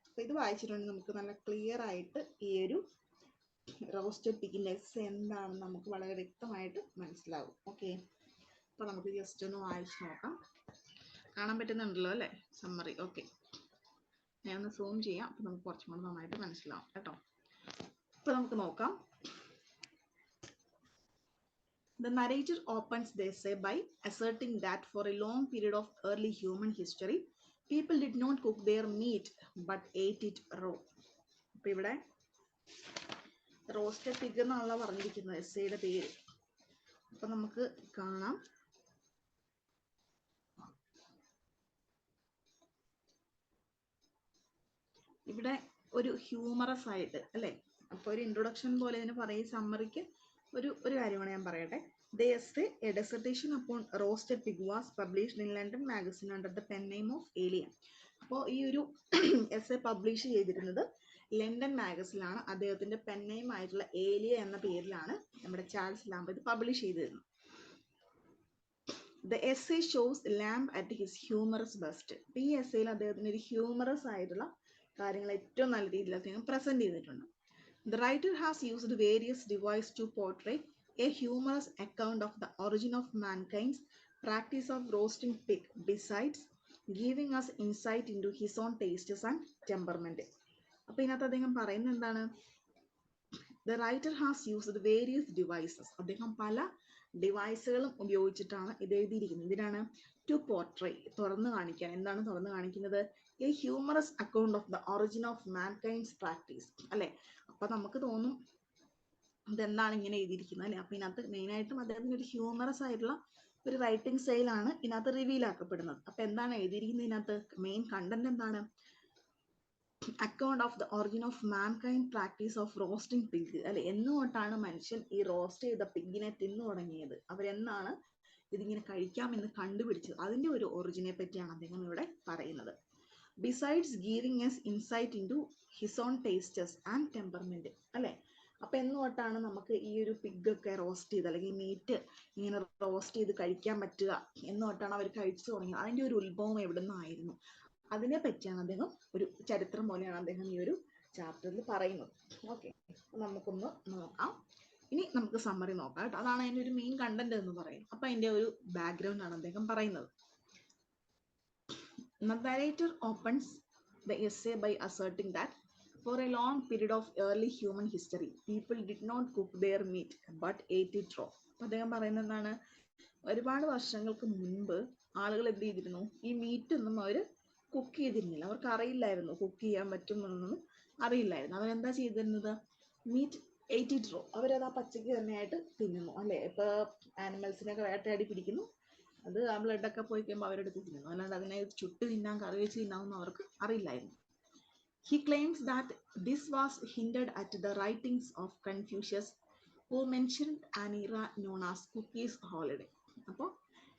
അപ്പോൾ ഇത് വായിച്ചിട്ടുണ്ടെങ്കിൽ നമുക്ക് നല്ല ക്ലിയർ ആയിട്ട് ഈ ഒരു റോസ്റ്റഡ് പിഗിൻ്റെ എസ്സേ എന്താണെന്ന് നമുക്ക് വളരെ വ്യക്തമായിട്ട് മനസ്സിലാവും. ഓക്കെ, അപ്പോൾ നമുക്ക് ജസ്റ്റ് ഒന്ന് വായിച്ച് നോക്കാം. കാണാൻ പറ്റുന്നുണ്ടല്ലോ അല്ലേ സമ്മറി? ഓക്കെ, ഞാൻ ഒന്ന് സൂം ചെയ്യാം, അപ്പോൾ നമുക്ക് കുറച്ചും കൂടെ നന്നായിട്ട് മനസ്സിലാവും കേട്ടോ. അപ്പോൾ നമുക്ക് നോക്കാം. The narrator opens the essay by asserting that for a long period of early human history, people did not cook their meat but ate it raw. അപ്പോൾ ഇവിടെ റോസ്റ്റഡ് പിഗ് എന്നാണല്ലോ പറഞ്ഞിരിക്കുന്നത് എസ്സേയുടെ പേര്. അപ്പോൾ നമുക്ക് കാണാം. ഇവിടെ ഒരു ഹ്യൂമറസ് ആയിട്ട് അല്ലേ, അപ്പോൾ ഒരു ഇൻട്രൊഡക്ഷൻ പോലെ ഇതിന് പറയും. സമ്മറിക്ക് ഒരു കാര്യമാണ് ഞാൻ പറയട്ടെ. The essay, a dissertation upon roasted pig, was published in London magazine under the pen name of Alien. അപ്പോൾ ഈ ഒരു എസ്സേ പബ്ലിഷ് ചെയ്തിരുന്നത് ലണ്ടൻ മാഗസിനിലാണ്. അദ്ദേഹത്തിന്റെ പെൻ നെയിം ആയിട്ടുള്ള ഏലിയ എന്ന പേരിലാണ് നമ്മുടെ ചാൾസ് ലാംബ് ഇത് പബ്ലിഷ് ചെയ്തിരുന്നത്. The essay shows Lamb at his humorous best. ഈ എസ്സേയിൽ അദ്ദേഹത്തിന് ഒരു ഹ്യൂമറസ് ആയിട്ടുള്ള കാര്യങ്ങൾ ഏറ്റവും നല്ല രീതിയിൽ അദ്ദേഹം പ്രസന്റ് ചെയ്തിട്ടുണ്ട്. The writer has used various devices to portray a humorous account of the origin of mankind's practice of roasting pig, besides giving us insight into his own tastes and temperament. അപ്പോൾ ഇതിനകത്ത് അദ്ദേഹം പറയുന്നത് എന്താണ്? The writer has used various devices. അദ്ദേഹം പല ഡിവൈസുകളും ഉപയോഗിച്ചിട്ടാണ് ഇത് എഴുതിയിരിക്കുന്നത്. ഇതിനാണ് ടു പോർട്രേ, തുറന്നു കാണിക്കാൻ. എന്താണ് തുറന്നു കാണിക്കുന്നത്? A humorous account of the origin of mankind's practice അല്ലേ. അപ്പൊ നമുക്ക് തോന്നും ഇതെന്താണ് ഇങ്ങനെ എഴുതിയിരിക്കുന്നത് അല്ലേ. അപ്പൊ ഇതിനകത്ത് മെയിനായിട്ടും അദ്ദേഹത്തിന് ഒരു ഹ്യൂമറസ് ആയിട്ടുള്ള ഒരു റൈറ്റിംഗ് സ്റ്റൈലാണ് ഇതിനകത്ത് റിവീൽ ആക്കപ്പെടുന്നത്. അപ്പൊ എന്താണ് എഴുതിയിരിക്കുന്നത്? ഇതിനകത്ത് മെയിൻ കണ്ടന്റ് എന്താണ്? Account of the origin of mankind practice of roasting pig അല്ലെ. എന്നുകൊണ്ടാണ് മനുഷ്യൻ ഈ റോസ്റ്റ് ചെയ്ത പിഗിനെ തിന്നു തുടങ്ങിയത്, അവരെന്നാണ് ഇതിങ്ങനെ കഴിക്കാമെന്ന് കണ്ടുപിടിച്ചത്, അതിന്റെ ഒരു ഒറിജിനെ പറ്റിയാണ് അദ്ദേഹം ഇവിടെ പറയുന്നത്. Besides giving us insight into his own tastes and temperament അല്ലെ. അപ്പൊ എന്നുകൊണ്ടാണ് നമുക്ക് ഈ ഒരു പിഗ് ഒക്കെ റോസ്റ്റ് ചെയ്ത് അല്ലെങ്കിൽ മീറ്റ് ഇങ്ങനെ റോസ്റ്റ് ചെയ്ത് കഴിക്കാൻ പറ്റുക, എന്നുകൊണ്ടാണ് അവർ കഴിച്ചു തുടങ്ങിയത്, അതിന്റെ ഒരു ഉത്ഭവം എവിടെ നിന്നായിരുന്നു, അതിനെ പറ്റിയാണ് അദ്ദേഹം ഒരു ചരിത്രം പോലെയാണ് അദ്ദേഹം ഈ ഒരു ചാപ്റ്ററിൽ പറയുന്നത്. ഓക്കെ, നമുക്കൊന്ന് നോക്കാം. ഇനി നമുക്ക് സമ്മറി നോക്കാം കേട്ടോ. അതാണ് അതിൻ്റെ ഒരു മെയിൻ കണ്ടന്റ് എന്ന് പറയും. അപ്പൊ അതിന്റെ ഒരു ബാക്ക്ഗ്രൗണ്ട് ആണ് അദ്ദേഹം പറയുന്നത്. The narrator opens the essay by asserting that for a long period of early human history, people did not cook their meat but ate it raw. അദ്ദേഹം പറയുന്നത് എന്താണ്? ഒരുപാട് വർഷങ്ങൾക്ക് മുൻപ് ആളുകൾ എന്ത് ചെയ്തിരുന്നു? ഈ മീറ്റ് ഒന്നും അവർ കുക്ക് ചെയ്തിരുന്നില്ല. അവർക്ക് അറിയില്ലായിരുന്നു, കുക്ക് ചെയ്യാൻ പറ്റുമെന്നൊന്നും അറിയില്ലായിരുന്നു. അവരെന്താ ചെയ്തിരുന്നത്? Meat ate it raw. അവരത് ആ പച്ചയ്ക്ക് തന്നെയായിട്ട് തിന്നുന്നു അല്ലേ. ഇപ്പൊ ആനിമൽസിനൊക്കെ വേട്ടയാടി പിടിക്കുന്നു, അത് ആ ബ്ലഡൊക്കെ പോയി കഴിയുമ്പോൾ അവരെടുത്ത് തിന്നുന്നു, അല്ലാണ്ട് അതിനെ ചുട്ട് തിന്നാൻ, കറി വെച്ച് തിന്നാമെന്ന് അവർക്ക് അറിയില്ലായിരുന്നു. He claims that this was hinted at the writings of Confucius, who mentioned an era known as Cookies Holiday. അപ്പോൾ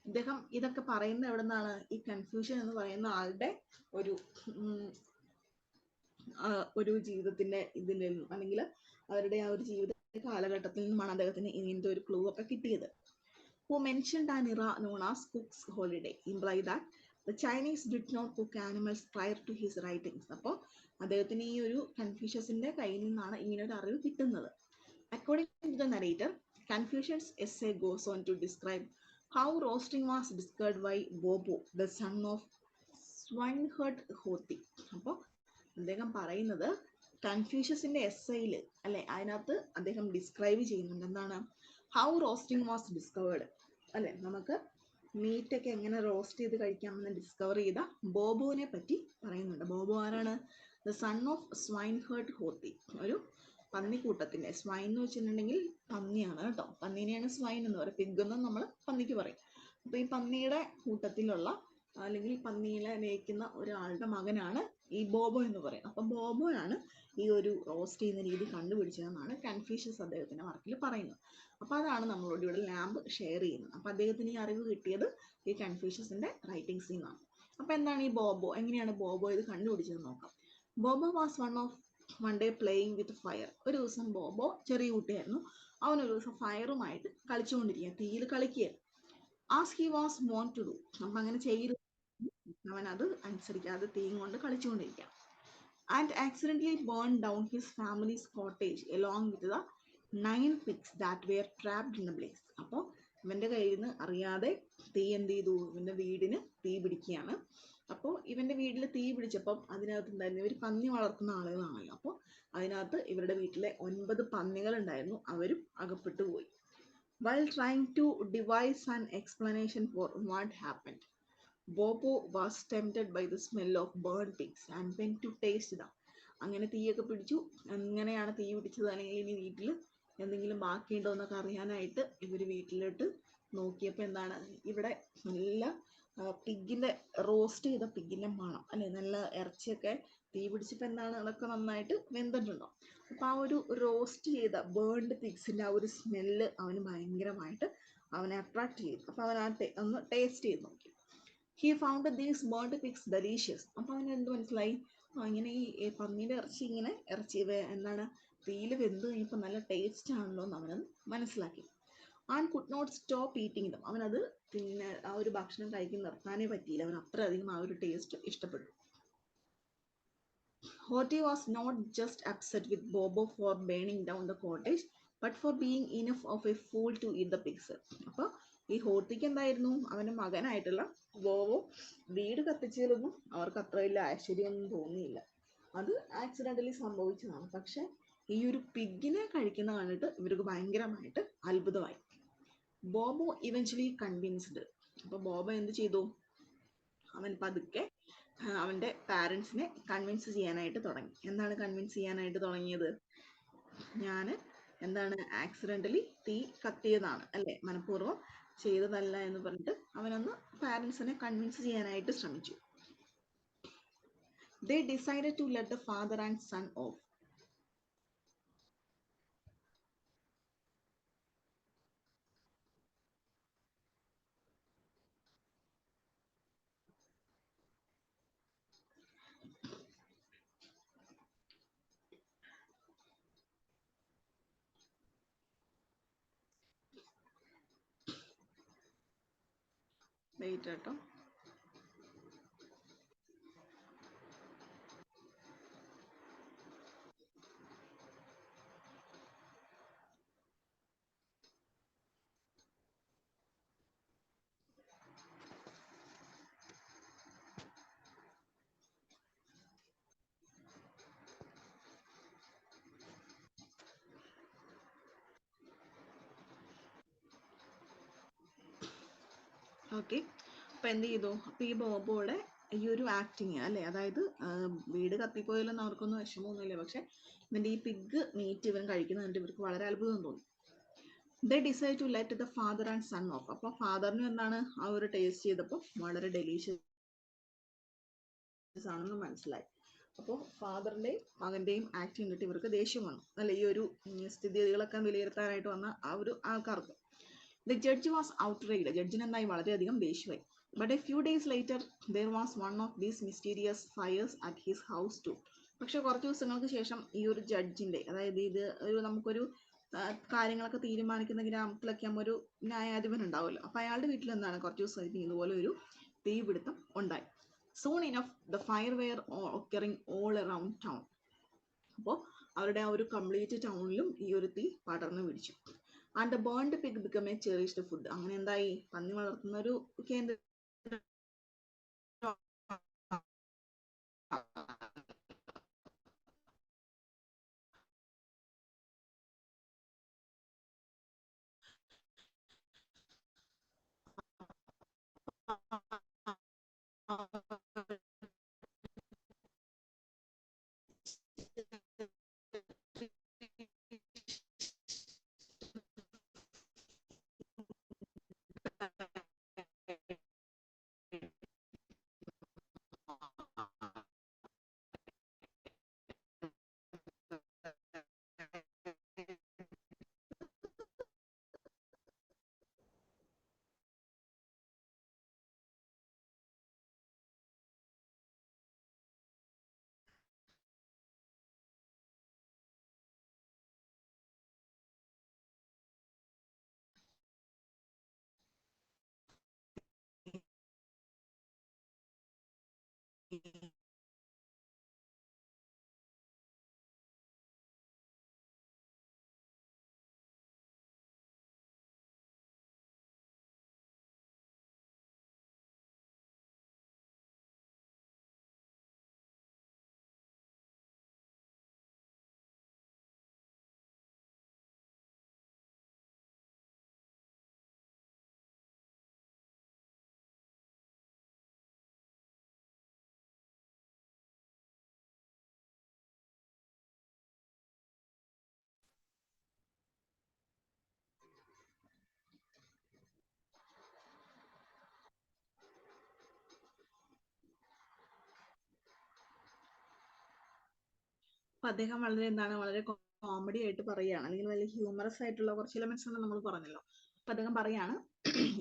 ഇദ്ദേഹം ഇതൊക്കെ പറയുന്നത് എവിടെ നിന്നാണ്? ഈ കൺഫ്യൂഷൻ എന്ന് പറയുന്ന ആളുടെ ഒരു ജീവിതത്തിന്റെ ഇതിൽ നിന്നും അല്ലെങ്കിൽ അവരുടെ ആ ഒരു ജീവിത കാലഘട്ടത്തിൽ നിന്നുമാണ് അദ്ദേഹത്തിന് ഇതിന്റെ ഒരു ക്ലൂ ഒക്കെ കിട്ടിയത്. who mentioned an era known as Cook's Holiday, implying that the Chinese did not cook animals prior to his writings. അപ്പോൾ അദ്ദേഹത്തിന് ഈ ഒരു കൺഫ്യൂഷ്യസിന്റെ കയ്യിൽ നിന്നാണ് ഇങ്ങനെ ഒരു അറിവ് കിട്ടുന്നത്. According to the narrator, Confucius' essay goes on to describe how roasting was discovered by Bobo, the son of Swineherd Hoti. അപ്പോൾ അദ്ദേഹം പറയുന്നത് കൺഫ്യൂഷ്യസിന്റെ എസ്സയിൽ അല്ലെ, അതിനകത്ത് അദ്ദേഹം ഡിസ്ക്രൈബ് ചെയ്യുന്നുണ്ട് എന്താണ്, ഹൗ റോസ്റ്റിംഗ് വാസ് ഡിസ്കവേർഡ് അല്ലെ, നമുക്ക് മീറ്റ് ഒക്കെ എങ്ങനെ റോസ്റ്റ് ചെയ്ത് കഴിക്കാമെന്ന് ഡിസ്കവർ ചെയ്ത ബോബോനെ പറ്റി പറയുന്നുണ്ട്. ബോബോ ആരാണ്? ദ സൺ ഓഫ് സ്വൈൻഹേർഡ് ഹോത്തി, ഒരു പന്നിക്കൂട്ടത്തിന്റെ, സ്വൈൻ എന്ന് വെച്ചിട്ടുണ്ടെങ്കിൽ പന്നിയാണ് കേട്ടോ, പന്നീനെയാണ് സ്വൈൻ എന്ന് പറയും, പിഗ് എന്നും നമ്മൾ പന്നിക്ക് പറയും. അപ്പൊ ഈ പന്നിയുടെ കൂട്ടത്തിലുള്ള അല്ലെങ്കിൽ പന്നിയിലെ മേയ്ക്കുന്ന ഒരാളുടെ മകനാണ് ഈ ബോബോ എന്ന് പറയും. അപ്പൊ ബോബോയാണ് ഈ ഒരു റോസ്റ്റ് ചെയ്യുന്ന രീതി കണ്ടുപിടിച്ചതെന്നാണ് കൺഫ്യൂഷ്യസ് അദ്ദേഹത്തിന്റെ വർക്കിൽ പറയുന്നത്. അപ്പൊ അതാണ് നമ്മളോട് ഇവിടെ ലാമ്പ് ഷെയർ ചെയ്യുന്നത്. അപ്പൊ അദ്ദേഹത്തിന് ഈ അറിവ് കിട്ടിയത് ഈ കൺഫ്യൂഷ്യസിന്റെ റൈറ്റിംഗ്സിൽ നിന്നാണ്. അപ്പൊ എന്താണ് ഈ ബോബോ, എങ്ങനെയാണ് ബോബോ ഇത് കണ്ടുപിടിച്ചത് നോക്കാം. Bobo was one day playing with fire. ഒരു ദിവസം ബോബോ ചെറിയ കുട്ടിയായിരുന്നു, അവൻ ഒരു ദിവസം ഫയറുമായിട്ട് കളിച്ചുകൊണ്ടിരിക്കുക, തീയിൽ കളിക്കുകയായിരുന്നു. As he was wont to do, അപ്പൊ അങ്ങനെ ചെയ്ത് അവൻ അത് അനുസരിക്കാതെ തീയും കൊണ്ട് കളിച്ചുകൊണ്ടിരിക്കാം. And accidentally burn down his family's cottage along with the 9 pigs that were trapped in the blaze. അപ്പോൾ ഇവന്റെ കയ്യിൽ നിന്ന് അറിയാതെ തീ എന്ത് ചെയ്തു, ഇവന്റെ വീടിന് തീ പിടിക്കുകയാണ്. അപ്പോൾ ഇവന്റെ വീട്ടിൽ തീ പിടിച്ചപ്പം അതിനകത്ത് ഉണ്ടായിരുന്നു, ഇവർ പന്നി വളർത്തുന്ന ആളുകളാണല്ലോ, അപ്പോൾ അതിനകത്ത് ഇവരുടെ വീട്ടിലെ 9 പന്നികൾ ഉണ്ടായിരുന്നു, അവരും അകപ്പെട്ടു പോയി. While trying to devise an explanation for what happened, Bobo was tempted by the smell of burnt pigs and went to taste them. അങ്ങനെ തീയൊക്കെ പിടിച്ചു, എങ്ങനെയാണ് തീ പിടിച്ചത്, അല്ലെങ്കിൽ ഇനി വീട്ടിൽ എന്തെങ്കിലും ബാക്കിയുണ്ടോ എന്നൊക്കെ അറിയാനായിട്ട് ഇവർ വീട്ടിലോട്ട് നോക്കിയപ്പോൾ എന്താണ്, ഇവിടെ നല്ല പിഗിന്റെ റോസ്റ്റ് ചെയ്ത പിഗിന്റെ മണം അല്ലെ, നല്ല ഇറച്ചിയൊക്കെ തീ പിടിച്ചപ്പോൾ എന്താണ്, അതൊക്കെ നന്നായിട്ട് വെന്തിട്ടുണ്ടോ. അപ്പൊ ആ ഒരു റോസ്റ്റ് ചെയ്ത ബേൺഡ് പിഗ്സിന്റെ ആ ഒരു സ്മെല്ല് അവന് ഭയങ്കരമായിട്ട് അവനെ അട്രാക്ട് ചെയ്തു. അപ്പൊ അവൻ ഒന്ന് ടേസ്റ്റ് ചെയ്ത് നോക്കി. He found these burned pigs delicious. അപ്പൊ അവന് എന്ത് മനസ്സിലായി, ഇങ്ങനെ ഈ പന്നീന്റെ ഇറച്ചി ഇങ്ങനെ എന്താണ് തീയിൽ വെന്ത് കഴിഞ്ഞപ്പോൾ നല്ല ടേസ്റ്റ് ആണല്ലോ എന്ന് അവനത് മനസ്സിലാക്കി. And could not stop eating them. അവനത് പിന്നെ ആ ഒരു ഭക്ഷണം കഴിക്കുന്ന നിർത്താനേ പറ്റിയില്ല, അവൻ അത്രയധികം ആ ഒരു ടേസ്റ്റ് ഇഷ്ടപ്പെട്ടു. Hoti was not just upset with Bobo for burning down the cottage, but for being enough of a fool to eat the pigs. അപ്പോൾ ഈ ഹോട്ടിക്ക് എന്തായിരുന്നു, അവന്റെ മകനായിട്ടുള്ള ബോബോ വീട് കത്തിച്ചതിലൊന്നും അവർക്ക് അത്ര വലിയ ആശ്ചര്യമൊന്നും തോന്നിയില്ല, അത് ആക്സിഡന്റലി സംഭവിച്ചതാണ്. പക്ഷെ ഈ ഒരു പിഗിനെ കഴിക്കുന്ന കണ്ടിട്ട് ഇവർക്ക് ഭയങ്കരമായിട്ട് അത്ഭുതമായി. ബോബോ ഇവൻച്വലി കൺവിൻസ്ഡ്. അപ്പൊ ബോബോ എന്ത് ചെയ്തു, അവൻ പതുക്കെ അവന്റെ പാരൻസിനെ കൺവിൻസ് ചെയ്യാനായിട്ട് തുടങ്ങി. എന്താണ് കൺവിൻസ് ചെയ്യാനായിട്ട് തുടങ്ങിയത്, ഞാൻ എന്താണ് ആക്സിഡന്റലി തീ കത്തിയതാണ് അല്ലെ, മനഃപൂർവ്വം ചെയ്തതല്ല എന്ന് പറഞ്ഞിട്ട് അവനൊന്ന് പാരൻസിനെ കൺവിൻസ് ചെയ്യാനായിട്ട് ശ്രമിച്ചു. They decided to let the father and son off. Wait കേട്ടോ. ഓക്കെ, അപ്പൊ എന്ത് ചെയ്തു, അപ്പൊ ഈ ബോബോയുടെ ഈ ഒരു ആക്ടിങ് അല്ലെ, അതായത് വീട് കത്തിപ്പോയാലൊന്നും അവർക്കൊന്നും വിഷമമൊന്നുമില്ല, പക്ഷെ ഇവന്റെ ഈ പിഗ് മീറ്റ് ഇവൻ കഴിക്കുന്നുണ്ട്, ഇവർക്ക് വളരെ അത്ഭുതം തോന്നി. They decide to let the father and son off. അപ്പോൾ ഫാദറിനും എന്താണ്, ആ ഒരു ടേസ്റ്റ് ചെയ്തപ്പോൾ വളരെ ഡെലീഷ്യസ് ആണെന്ന് മനസ്സിലായി. അപ്പോൾ ഫാദറിന്റെയും മകന്റെയും ആക്ട് ചെയ്തിട്ട് ഇവർക്ക് ദേഷ്യം വന്നു അല്ലെ, ഈ ഒരു സ്ഥിതിഗതികളൊക്കെ വിലയിരുത്താനായിട്ട് വന്ന ആ ഒരു ആൾക്കാർക്ക്. The judge was outraged. ജഡ്ജിന് എന്തായി, വളരെയധികം ദേഷ്യമായി. But a few days later, there was one of these mysterious fires at his house too. പക്ഷെ കുറച്ച് ദിവസങ്ങൾക്ക് ശേഷം ഈ ഒരു ജഡ്ജിന്റെ, അതായത് ഇത് ഒരു നമുക്കൊരു കാര്യങ്ങളൊക്കെ തീരുമാനിക്കുന്ന ഗ്രാമത്തിലൊക്കെ ആകുമ്പോൾ ഒരു ന്യായാധിപൻ ഉണ്ടാവുമല്ലോ. അപ്പൊ അയാളുടെ വീട്ടിൽ എന്താണ് കുറച്ച് ദിവസം ഇതുപോലെ ഒരു തീപിടുത്തം ഉണ്ടായി. Soon enough the fire were occurring all around town. അപ്പോൾ അവരുടെ ആ ഒരു കംപ്ലീറ്റ് ടൗണിലും ഈ ഒരു തീ പടർന്നു പിടിച്ചു. And the burned pig become a cherished food. അങ്ങനെ എന്തായി, പന്നി വളർത്തുന്ന ഒരു കേന്ദ്ര അപ്പൊ അദ്ദേഹം വളരെ കോമഡി ആയിട്ട് പറയുകയാണ്, അല്ലെങ്കിൽ വലിയ ഹ്യൂമറസ് ആയിട്ടുള്ള കുറച്ച് എലമെന്റ്സ് ആണ് നമ്മൾ പറഞ്ഞല്ലോ. അപ്പൊ അദ്ദേഹം പറയാണ്,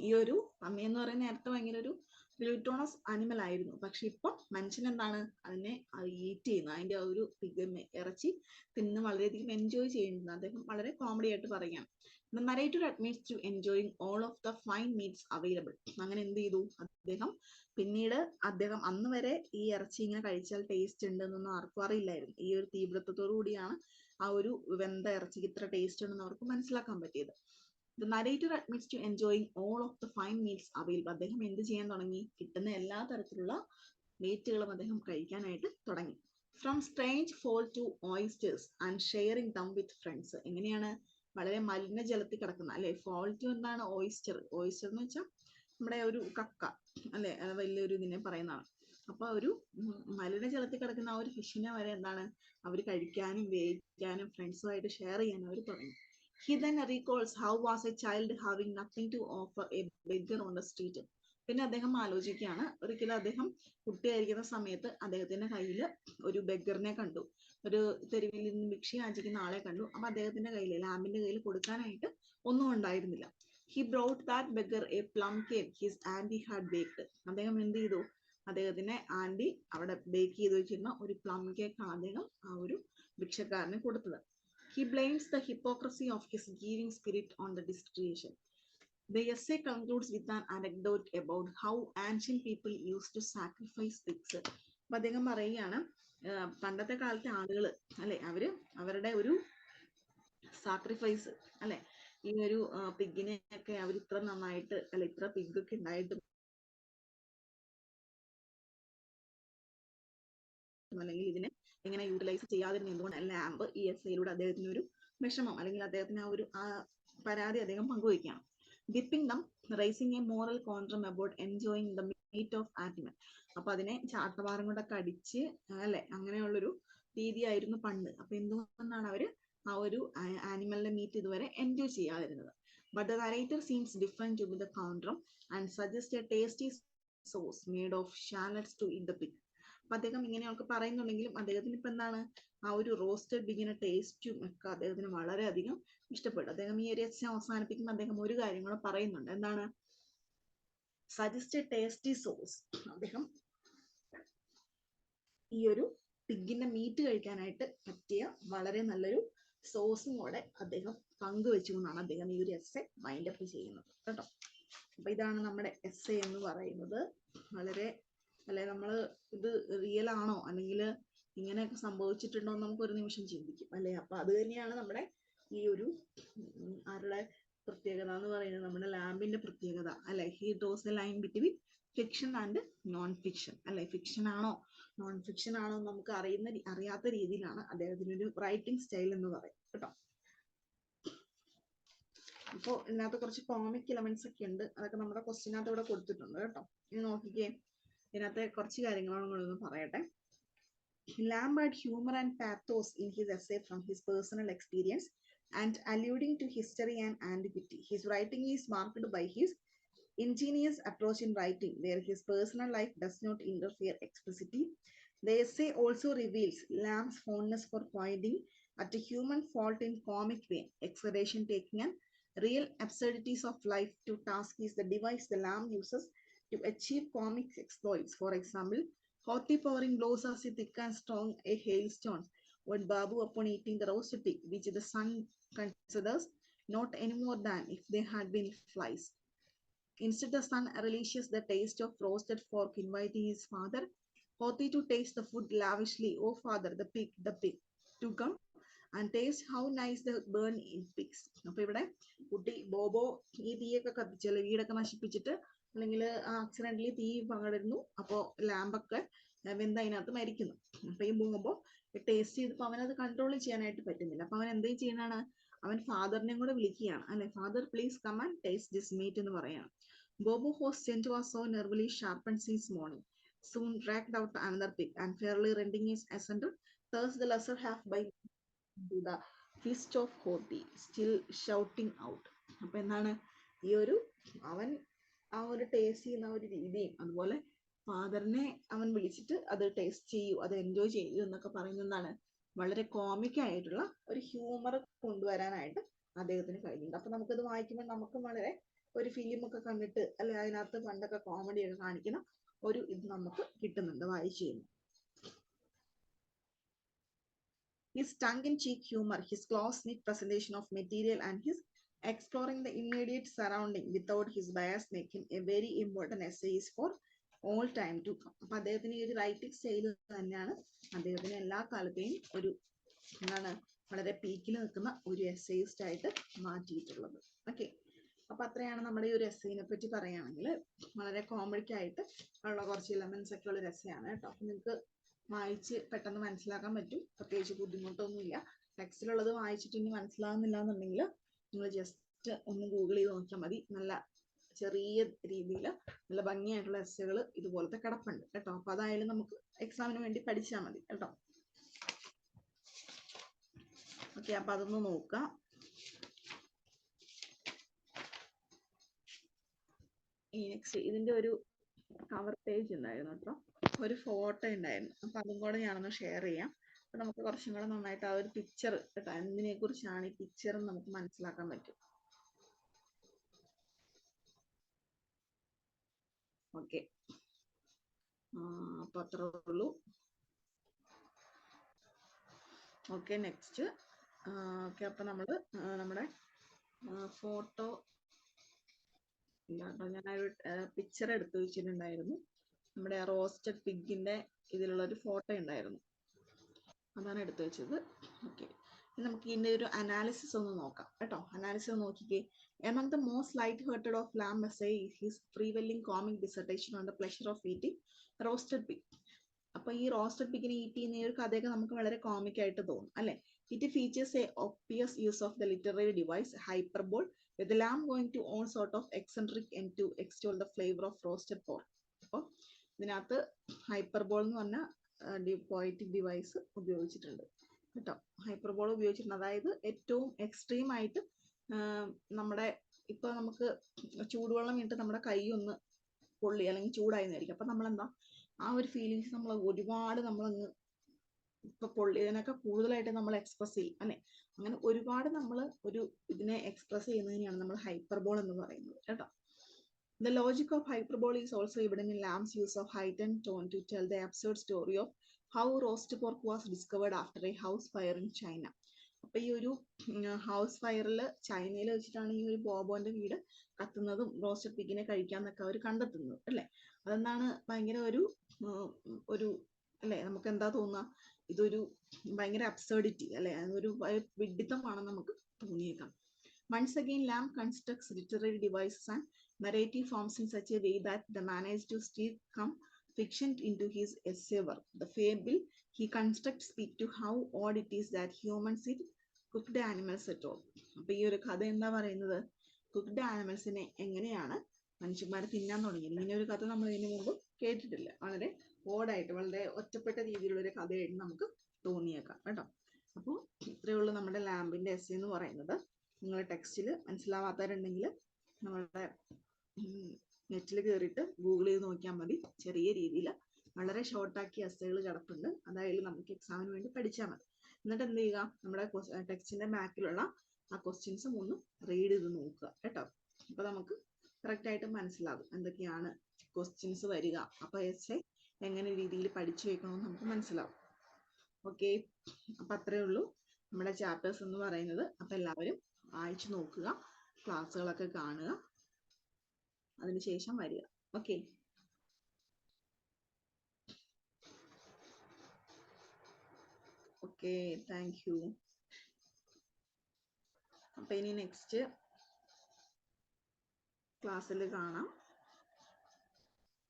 ഈ ഒരു പന്നി എന്ന് പറയുന്ന നേരത്തെ ഭയങ്കര ഒരു ഗ്ലൂട്ടോണസ് അനിമൽ ആയിരുന്നു, പക്ഷെ ഇപ്പൊ മനുഷ്യൻ എന്താണ് അതിനെ ഈറ്റ് ചെയ്യുന്നത്, അതിന്റെ ആ ഒരു ഇറച്ചി തിന്ന് വളരെയധികം എൻജോയ് ചെയ്യുന്നത് അദ്ദേഹം വളരെ കോമഡി ആയിട്ട് പറയുകയാണ്. The narrator admits to enjoying all of the fine meats available. അങ്ങനെ എന്ത് ചെയ്തു അദ്ദേഹം, പിന്നീട് അദ്ദേഹം അന്ന് വരെ ഈ ഇറച്ചി ഇങ്ങനെ കഴിച്ചാൽ ടേസ്റ്റ് ഉണ്ട് എന്നൊന്നും ആർക്കും അറിയില്ലായിരുന്നു. ഈ ഒരു തീപിടുത്തത്തോടു കൂടിയാണ് ആ ഒരു വെന്ത ഇറച്ചിക്ക് ഇത്ര ടേസ്റ്റ് ഉണ്ടെന്ന് അവർക്ക് മനസ്സിലാക്കാൻ പറ്റിയത്. The narrator admits to enjoying all of the fine meals available. അദ്ദേഹം എന്ത് ചെയ്യാൻ തുടങ്ങി, കിട്ടുന്ന എല്ലാ തരത്തിലുള്ള മീറ്റുകളും അദ്ദേഹം കഴിക്കാനായിട്ട് തുടങ്ങി. From strange fall to oysters and sharing them with friends. എങ്ങനെയാണ്, വളരെ മലിനജലത്തിൽ കിടക്കുന്ന അല്ലെ, fall to എന്താണ്, ഓയിസ്റ്റർ. ഓയിസ്റ്റർ എന്ന് വെച്ചാൽ നമ്മുടെ ഒരു കക്ക അല്ലെ, വലിയൊരു ഇതിനെ പറയുന്നതാണ്. അപ്പൊ ഒരു മലിനജലത്തിൽ കിടക്കുന്ന ആ ഒരു ഫിഷിനെ വരെ എന്താണ് അവർ കഴിക്കാനും വേവിക്കാനും ഫ്രണ്ട്സുമായിട്ട് ഷെയർ ചെയ്യാനും അവർ തുടങ്ങി. He then recalls how was a child having nothing to offer a beggar on the street. പിന്നെ അദ്ദേഹം ആലോചിക്കുകയാണ്, ഒരിക്കലും അദ്ദേഹം കുട്ടിയായിരിക്കുന്ന സമയത്ത് അദ്ദേഹത്തിന്റെ കയ്യിൽ ഒരു ബെഗറിനെ കണ്ടു, ഒരു തെരുവിൽ നിന്ന് ഭിക്ഷ യാചിക്കുന്ന ആളെ കണ്ടു. അപ്പൊ അദ്ദേഹത്തിന്റെ കയ്യിൽ, ലാമ്പിന്റെ കയ്യിൽ കൊടുക്കാനായിട്ട് ഒന്നും ഉണ്ടായിരുന്നില്ല. He brought that beggar a plum cake his auntie had baked. അദ്ദേഹം എന്ത് ചെയ്തു, അദ്ദേഹത്തിന്റെ ആന്റി അവിടെ ബേക്ക് ചെയ്ത് വെച്ചിരുന്ന ഒരു പ്ലം കേക്ക് ആണ് അദ്ദേഹം ആ ഒരു ഭിക്ഷക്കാരന് കൊടുത്തത്. He blames the hypocrisy of his giving spirit on the destination. The essay concludes with an anecdote about how ancient people used to sacrifice pigs. അപ്പൊ അദ്ദേഹം പറയുകയാണ്, പണ്ടത്തെ കാലത്തെ ആളുകൾ അല്ലെ, അവരുടെ ഒരു സാക്രിഫൈസ് അല്ലെ, ഈ ഒരു പിഗിനെ ഒക്കെ അവർ ഇത്ര നന്നായിട്ട് അല്ലെ, ഇത്ര പിഗ് ഒക്കെ ഉണ്ടായിട്ട് അല്ലെങ്കിൽ ഇതിനെ എങ്ങനെ യൂട്ടിലൈസ് ചെയ്യാതിരുന്ന എന്തുകൊണ്ട് ലാമ്പ്, ഈ എസ്സയിലൂടെ അദ്ദേഹത്തിന് ഒരു വിഷമം അല്ലെങ്കിൽ അദ്ദേഹത്തിന് ആ ഒരു പരാതി അദ്ദേഹം പങ്കുവയ്ക്കുകയാണ്. Dipping them, raising a moral quandrum about enjoying the meat of animal. അപ്പൊ അതിനെ ചാട്ടവാരം കൊണ്ടൊക്കെ അടിച്ച് അല്ലെ, അങ്ങനെയുള്ളൊരു രീതിയായിരുന്നു പണ്ട്. അപ്പൊ എന്തുകൊണ്ടാണ് അവര് ആ ഒരു ആനിമലിന്റെ മീറ്റ് ഇതുവരെ enjoy ചെയ്യാതിരുന്നത്. But the narrator seems different to the quandrum and suggests a tasty sauce made of shallots to eat the pig. അപ്പൊ അദ്ദേഹം ഇങ്ങനെയൊക്കെ പറയുന്നുണ്ടെങ്കിലും അദ്ദേഹത്തിന് ഇപ്പൊ എന്താണ്, ആ ഒരു റോസ്റ്റഡ് ബിഗിന്റെ ടേസ്റ്റും ഒക്കെ അദ്ദേഹത്തിന് വളരെയധികം ഇഷ്ടപ്പെട്ടു. അദ്ദേഹം ഈ ഒരു എസ്സേ അവസാനിപ്പിക്കുമ്പോൾ അദ്ദേഹം ഒരു കാര്യം കൂടെ പറയുന്നുണ്ട്, എന്താണ്, സജസ്റ്റ് ടേസ്റ്റി സോസ്. അദ്ദേഹം ഈ ഒരു പിഗിന്റെ മീറ്റ് കഴിക്കാനായിട്ട് പറ്റിയ വളരെ നല്ലൊരു സോഴ്സും കൂടെ അദ്ദേഹം പങ്കുവെച്ചുകൊണ്ടാണ് അദ്ദേഹം ഈ ഒരു എസ്സെ മൈൻഡ് അപ്പ് ചെയ്യുന്നത് കേട്ടോ. അപ്പൊ ഇതാണ് നമ്മുടെ എസ്സെ എന്ന് പറയുന്നത്. വളരെ അല്ലെ, നമ്മൾ ഇത് റിയൽ ആണോ അല്ലെങ്കിൽ ഇങ്ങനെയൊക്കെ സംഭവിച്ചിട്ടുണ്ടോ എന്ന് നമുക്ക് ഒരു നിമിഷം ചിന്തിക്കും അല്ലെ. അപ്പൊ അത് തന്നെയാണ് നമ്മുടെ ഈ ഒരു ആരുടെ പ്രത്യേകത എന്ന് പറയുന്നത്, നമ്മുടെ ലാമ്പിന്റെ പ്രത്യേകത അല്ലെ. He draws A line between fiction and non fiction അല്ലെ. ഫിക്ഷൻ ആണോ നോൺ ഫിക്ഷൻ ആണോ നമുക്ക് അറിയാത്ത രീതിയിലാണ് അദ്ദേഹത്തിന്റെ ഒരു റൈറ്റിംഗ് സ്റ്റൈൽ എന്ന് പറയും കേട്ടോ. അപ്പോൾ ഇതിനകത്ത് കുറച്ച് കോമിക് എലമെന്റ്സ് ഒക്കെ ഉണ്ട്, അതൊക്കെ നമ്മുടെ ക്വസ്റ്റിനകത്ത് ഇവിടെ കൊടുത്തിട്ടുണ്ട് കേട്ടോ. ഇനി നോക്കിക്കേ, ഇതിനകത്തെ കുറച്ച് കാര്യങ്ങളോട് ഒന്ന് പറയട്ടെ. Lamb had humor and pathos in his essay from his personal experience and alluding to history and antiquity. His writing is marked by his ingenious approach in writing, where his personal life does not interfere explicitly. The essay also reveals Lamb's fondness for pointing at a human fault in comic vein. Exaggeration taking an real absurdities of life to task is the device the Lamb uses to achieve comic exploits. For example, Hoti pouring blows as thick and strong a hailstone when Babu upon eating the roasted pig, which the son considers not any more than if they had been flies. Instead, the son relishes the taste of roasted pork, inviting his father, Hoti, to taste the food lavishly. Oh, father, the pig, to come and taste how nice the burn in pigs. അപ്പൊ ഇവിടെ കുട്ടി ബോബോ ഈ തീയൊക്കെ കത്തിച്ചല്ലേ, വീടൊക്കെ നശിപ്പിച്ചിട്ട് അല്ലെങ്കിൽ accidentally തീ പകരുന്നു. അപ്പോൾ ലാമ്പൊക്കെ വെന്ത് അതിനകത്ത് മരിക്കുന്നു. അപ്പൊ ഈ ബോബോ ടേസ്റ്റ് ചെയ്തപ്പോൾ അവനത് കൺട്രോൾ ചെയ്യാനായിട്ട് പറ്റുന്നില്ല. അപ്പൊ അവൻ എന്ത് ചെയ്യണാണ്, അവൻ ഫാദറിനെയും കൂടെ വിളിക്കുകയാണ് അല്ലെ. Father please come and taste this meat എന്ന് പറയാണ്. Bobo, whose scent was so nervily sharpened since morning, soon dragged out another pig and fairly rending his asunder, thus the lesser half by the fist of Hoti, still shouting out. അപ്പൊ എന്താണ് ഈ ഒരു അവൻ ആ ഒരു taste ചെയ്യുന്ന ഒരു രീതിയും അതുപോലെ ഫാദറിനെ അവൻ വിളിച്ചിട്ട് അത് ടേസ്റ്റ് ചെയ്യൂ, അത് എൻജോയ് ചെയ്യൂ എന്നൊക്കെ പറയുന്നതാണ് വളരെ കോമിക് ആയിട്ടുള്ള ഒരു ഹ്യൂമർ കൊണ്ടുവരാനായിട്ട് അദ്ദേഹത്തിന് കഴിഞ്ഞിട്ടുണ്ട്. അപ്പൊ നമുക്കത് വായിക്കുമ്പോൾ നമുക്കും വളരെ ഒരു ഫിലിം ഒക്കെ കണ്ടിട്ട് അല്ലെ, അതിനകത്ത് പണ്ടൊക്കെ കോമഡി ഒക്കെ കാണിക്കുന്ന ഒരു ഇത് നമുക്ക് കിട്ടുന്നുണ്ട് വായിച്ചു കഴിഞ്ഞാൽ. His tongue-in-cheek humor, his close-knit presentation of material, and his exploring the immediate surrounding without his bias make him a very important essayist for all time to come. അപ്പൊ അദ്ദേഹത്തിന് ഈ ഒരു റൈറ്റിംഗ് സ്റ്റൈൽ തന്നെയാണ് അദ്ദേഹത്തിന് എല്ലാ കാലത്തെയും ഒരു എന്താണ് വളരെ പീക്കിൽ നിൽക്കുന്ന ഒരു എസ്സേയിസ്റ്റ് ആയിട്ട് മാറ്റിയിട്ടുള്ളത്. ഓക്കെ, അപ്പൊ അത്രയാണ് നമ്മുടെ ഈ ഒരു എസ്സേനെ പറ്റി പറയുകയാണെങ്കിൽ. വളരെ കോമഡിക്ക് ആയിട്ട് ഉള്ള കുറച്ച് എലമെന്റ്സ് ഒക്കെ ഉള്ള ഒരു എസ്സേയാണ് കേട്ടോ. അപ്പൊ നിങ്ങൾക്ക് വായിച്ച് പെട്ടെന്ന് മനസ്സിലാക്കാൻ പറ്റും, പ്രത്യേകിച്ച് ബുദ്ധിമുട്ടൊന്നുമില്ല. ടെക്സ്റ്റിലുള്ളത് വായിച്ചിട്ട് ഇനി മനസ്സിലാകുന്നില്ല എന്നുണ്ടെങ്കിൽ നിങ്ങൾ ജസ്റ്റ് ഒന്ന് ഗൂഗിൾ ചെയ്ത് നോക്കിയാൽ മതി. നല്ല ചെറിയ രീതിയിൽ നല്ല ഭംഗിയായിട്ടുള്ള എസ്സേകൾ ഇതുപോലത്തെ കിടപ്പുണ്ട് കേട്ടോ. അപ്പൊ അതായാലും നമുക്ക് എക്സാമിന് വേണ്ടി പഠിച്ചാൽ മതി കേട്ടോ. ഓക്കെ, അപ്പൊ അതൊന്ന് നോക്കാം. നെക്സ്റ്റ് ഇതിന്റെ ഒരു കവർ പേജ് ഉണ്ടായിരുന്നു കേട്ടോ, ഒരു ഫോട്ടോ ഉണ്ടായിരുന്നു. അപ്പൊ അതും കൂടെ ഞാനൊന്ന് ഷെയർ ചെയ്യാം. അപ്പൊ നമുക്ക് കുറച്ചും കൂടെ നന്നായിട്ട് ആ ഒരു പിക്ചർ കേട്ടോ, എന്തിനെ കുറിച്ചാണ് ഈ പിക്ചർ നമുക്ക് മനസ്സിലാക്കാൻ പറ്റും. ഓക്കെ, അപ്പൊ അത്രേ ഉള്ളൂ. Okay, next. ഓക്കെ, അപ്പൊ നമ്മള് നമ്മുടെ ഫോട്ടോ ഇല്ല കേട്ടോ, ഞാനൊരു പിക്ചർ എടുത്ത് വെച്ചിട്ടുണ്ടായിരുന്നു. നമ്മുടെ റോസ്റ്റഡ് പിഗിന്റെ ഇതിലുള്ള ഒരു ഫോട്ടോ ഉണ്ടായിരുന്നു, അതാണ് എടുത്തു വെച്ചത്. ഓക്കെ, നമുക്ക് ഇതിന്റെ ഒരു അനാലിസിസ് ഒന്ന് നോക്കാം കേട്ടോ. അനാലിസിസ് നോക്കിക്കേ. Among the most light-hearted of Lamb essay is his free-welling comic dissertation on the pleasure of eating roasted pig. അപ്പൊ ഈ റോസ്റ്റഡ് പിഗിനെ ഈറ്റ് ചെയ്യുന്ന ഒരു കഥയൊക്കെ നമുക്ക് വളരെ കോമിക് ആയിട്ട് തോന്നും അല്ലെ. It features A obvious use of the literary device hyperbole, with the lamb going to all sort of eccentric end to extol the flavor of roasted pork. അപ്പോൾ ഇതിനകത്ത് ഹൈപ്പർബോൾ എന്ന് പറഞ്ഞ പോയറ്റിക് ഡിവൈസ് ഉപയോഗിച്ചിട്ടുണ്ട് കേട്ടോ. Hyperbole ഉപയോഗിച്ചിട്ടുണ്ട്, അതായത് ഏറ്റവും extreme ആയിട്ട് നമ്മുടെ ഇപ്പൊ നമുക്ക് ചൂടുവെള്ളം ഇട്ട് നമ്മുടെ കൈ ഒന്ന് പൊള്ളി അല്ലെങ്കിൽ ചൂടായി നേരിക്കും. അപ്പൊ നമ്മളെന്താ ആ ഒരു ഫീലിങ്സ് നമ്മൾ ഒരുപാട് നമ്മളങ്ങ് ഇപ്പൊ പൊള്ളിയതിനൊക്കെ കൂടുതലായിട്ട് നമ്മൾ എക്സ്പ്രസ് ചെയ്യും അല്ലെ. അങ്ങനെ ഒരുപാട് നമ്മൾ ഒരു ഇതിനെ എക്സ്പ്രസ് ചെയ്യുന്നതിനെയാണ് നമ്മൾ ഹൈപ്പർബോൾ എന്ന് പറയുന്നത് കേട്ടോ. The logic of hyperbole is also evident in Lamb's use of heightened tone to tell the absurd story of how roast pork was discovered after a house fire in China. അപ്പൊ അപ്പൊ ഈ ഒരു house ഫയറിൽ ചൈനയിൽ വെച്ചിട്ടാണ് ഈ ഒരു ബോബോന്റെ വീട് കത്തുന്നതും roasted പിഗിനെ കഴിക്കാന്നൊക്കെ അവർ കണ്ടെത്തുന്നത് അല്ലെ. അതെന്താണ് ഭയങ്കര ഒരു അല്ലെ, നമുക്ക് എന്താ തോന്നുക, ഇതൊരു ഭയങ്കര അബ്സേർഡിറ്റി അല്ലെ, അതൊരു വിഡ്ഢിത്തമാണെന്ന് നമുക്ക് തോന്നിയേക്കാം. Once again, Lamb constructs literary devices and narrative forms in such a way that they manage to steer come fiction into his essay work. The fable he constructs speak to how odd it is that humans eat cooked animals at all. അപ്പൊ ഈ ഒരു കഥ എന്താ പറയുന്നത്, cooked ആനിമൽസിനെ എങ്ങനെയാണ് മനുഷ്യന്മാർ തിന്നാൻ തുടങ്ങിയത്. ഇങ്ങനെ ഒരു കഥ നമ്മൾ ഇതിനു മുമ്പ് കേട്ടിട്ടില്ല. വളരെ ഓടായിട്ട് വളരെ ഒറ്റപ്പെട്ട രീതിയിലുള്ള ഒരു കഥയായിട്ട് നമുക്ക് തോന്നിയേക്കാം കേട്ടോ. അപ്പോൾ ഇത്രയേ ഉള്ളൂ നമ്മുടെ ലാമ്പിന്റെ എസ്സേ എന്ന് പറയുന്നത്. നിങ്ങൾ ടെക്സ്റ്റിൽ മനസ്സിലാവാത്തവരുണ്ടെങ്കിൽ നമ്മളുടെ നെറ്റിൽ കയറിയിട്ട് ഗൂഗിൾ ചെയ്ത് നോക്കിയാൽ മതി. ചെറിയ രീതിയിൽ വളരെ ഷോർട്ടാക്കിയ എസ്സേകൾ കിടപ്പുണ്ട്. അതായത് നമുക്ക് എക്സാമിന് വേണ്ടി പഠിച്ചാൽ മതി. എന്നിട്ട് എന്ത് ചെയ്യുക, നമ്മുടെ ടെക്സ്റ്റിന്റെ ബാക്കിലുള്ള ആ ക്വസ്റ്റ്യൻസും ഒന്ന് റീഡ് ചെയ്ത് നോക്കുക കേട്ടോ. അപ്പൊ നമുക്ക് കറക്റ്റ് ആയിട്ട് മനസ്സിലാകും എന്തൊക്കെയാണ് ക്വസ്റ്റ്യൻസ് വരിക. അപ്പൊ എസ്സേ എങ്ങനെ രീതിയിൽ പഠിച്ചു വെക്കണമെന്ന് നമുക്ക് മനസ്സിലാവും. ഓക്കെ, അപ്പൊ അത്രയേ ഉള്ളൂ നമ്മുടെ ചാപ്റ്റേഴ്സ് എന്ന് പറയുന്നത്. അപ്പൊ എല്ലാവരും വായിച്ചു നോക്കുക, ക്ലാസ്സുകളൊക്കെ കാണുക, അതിനുശേഷം വരിക. Okay, okay, thank you. അപ്പൊ ഇനി നെക്സ്റ്റ് ക്ലാസ്സിൽ കാണാം.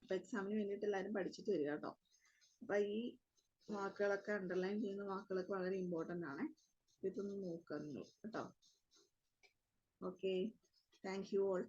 അപ്പൊ എക്സാമിന് വേണ്ടിയിട്ട് എല്ലാവരും പഠിച്ചിട്ട് വരിക കേട്ടോ. അപ്പൊ ഈ വാക്കുകളൊക്കെ അണ്ടർലൈൻ ചെയ്യുന്ന വാക്കുകളൊക്കെ വളരെ ഇമ്പോർട്ടൻ്റ് ആണ്. ഇതൊന്ന് നോക്കുക നിങ്ങൾ കേട്ടോ. Okay, thank you all.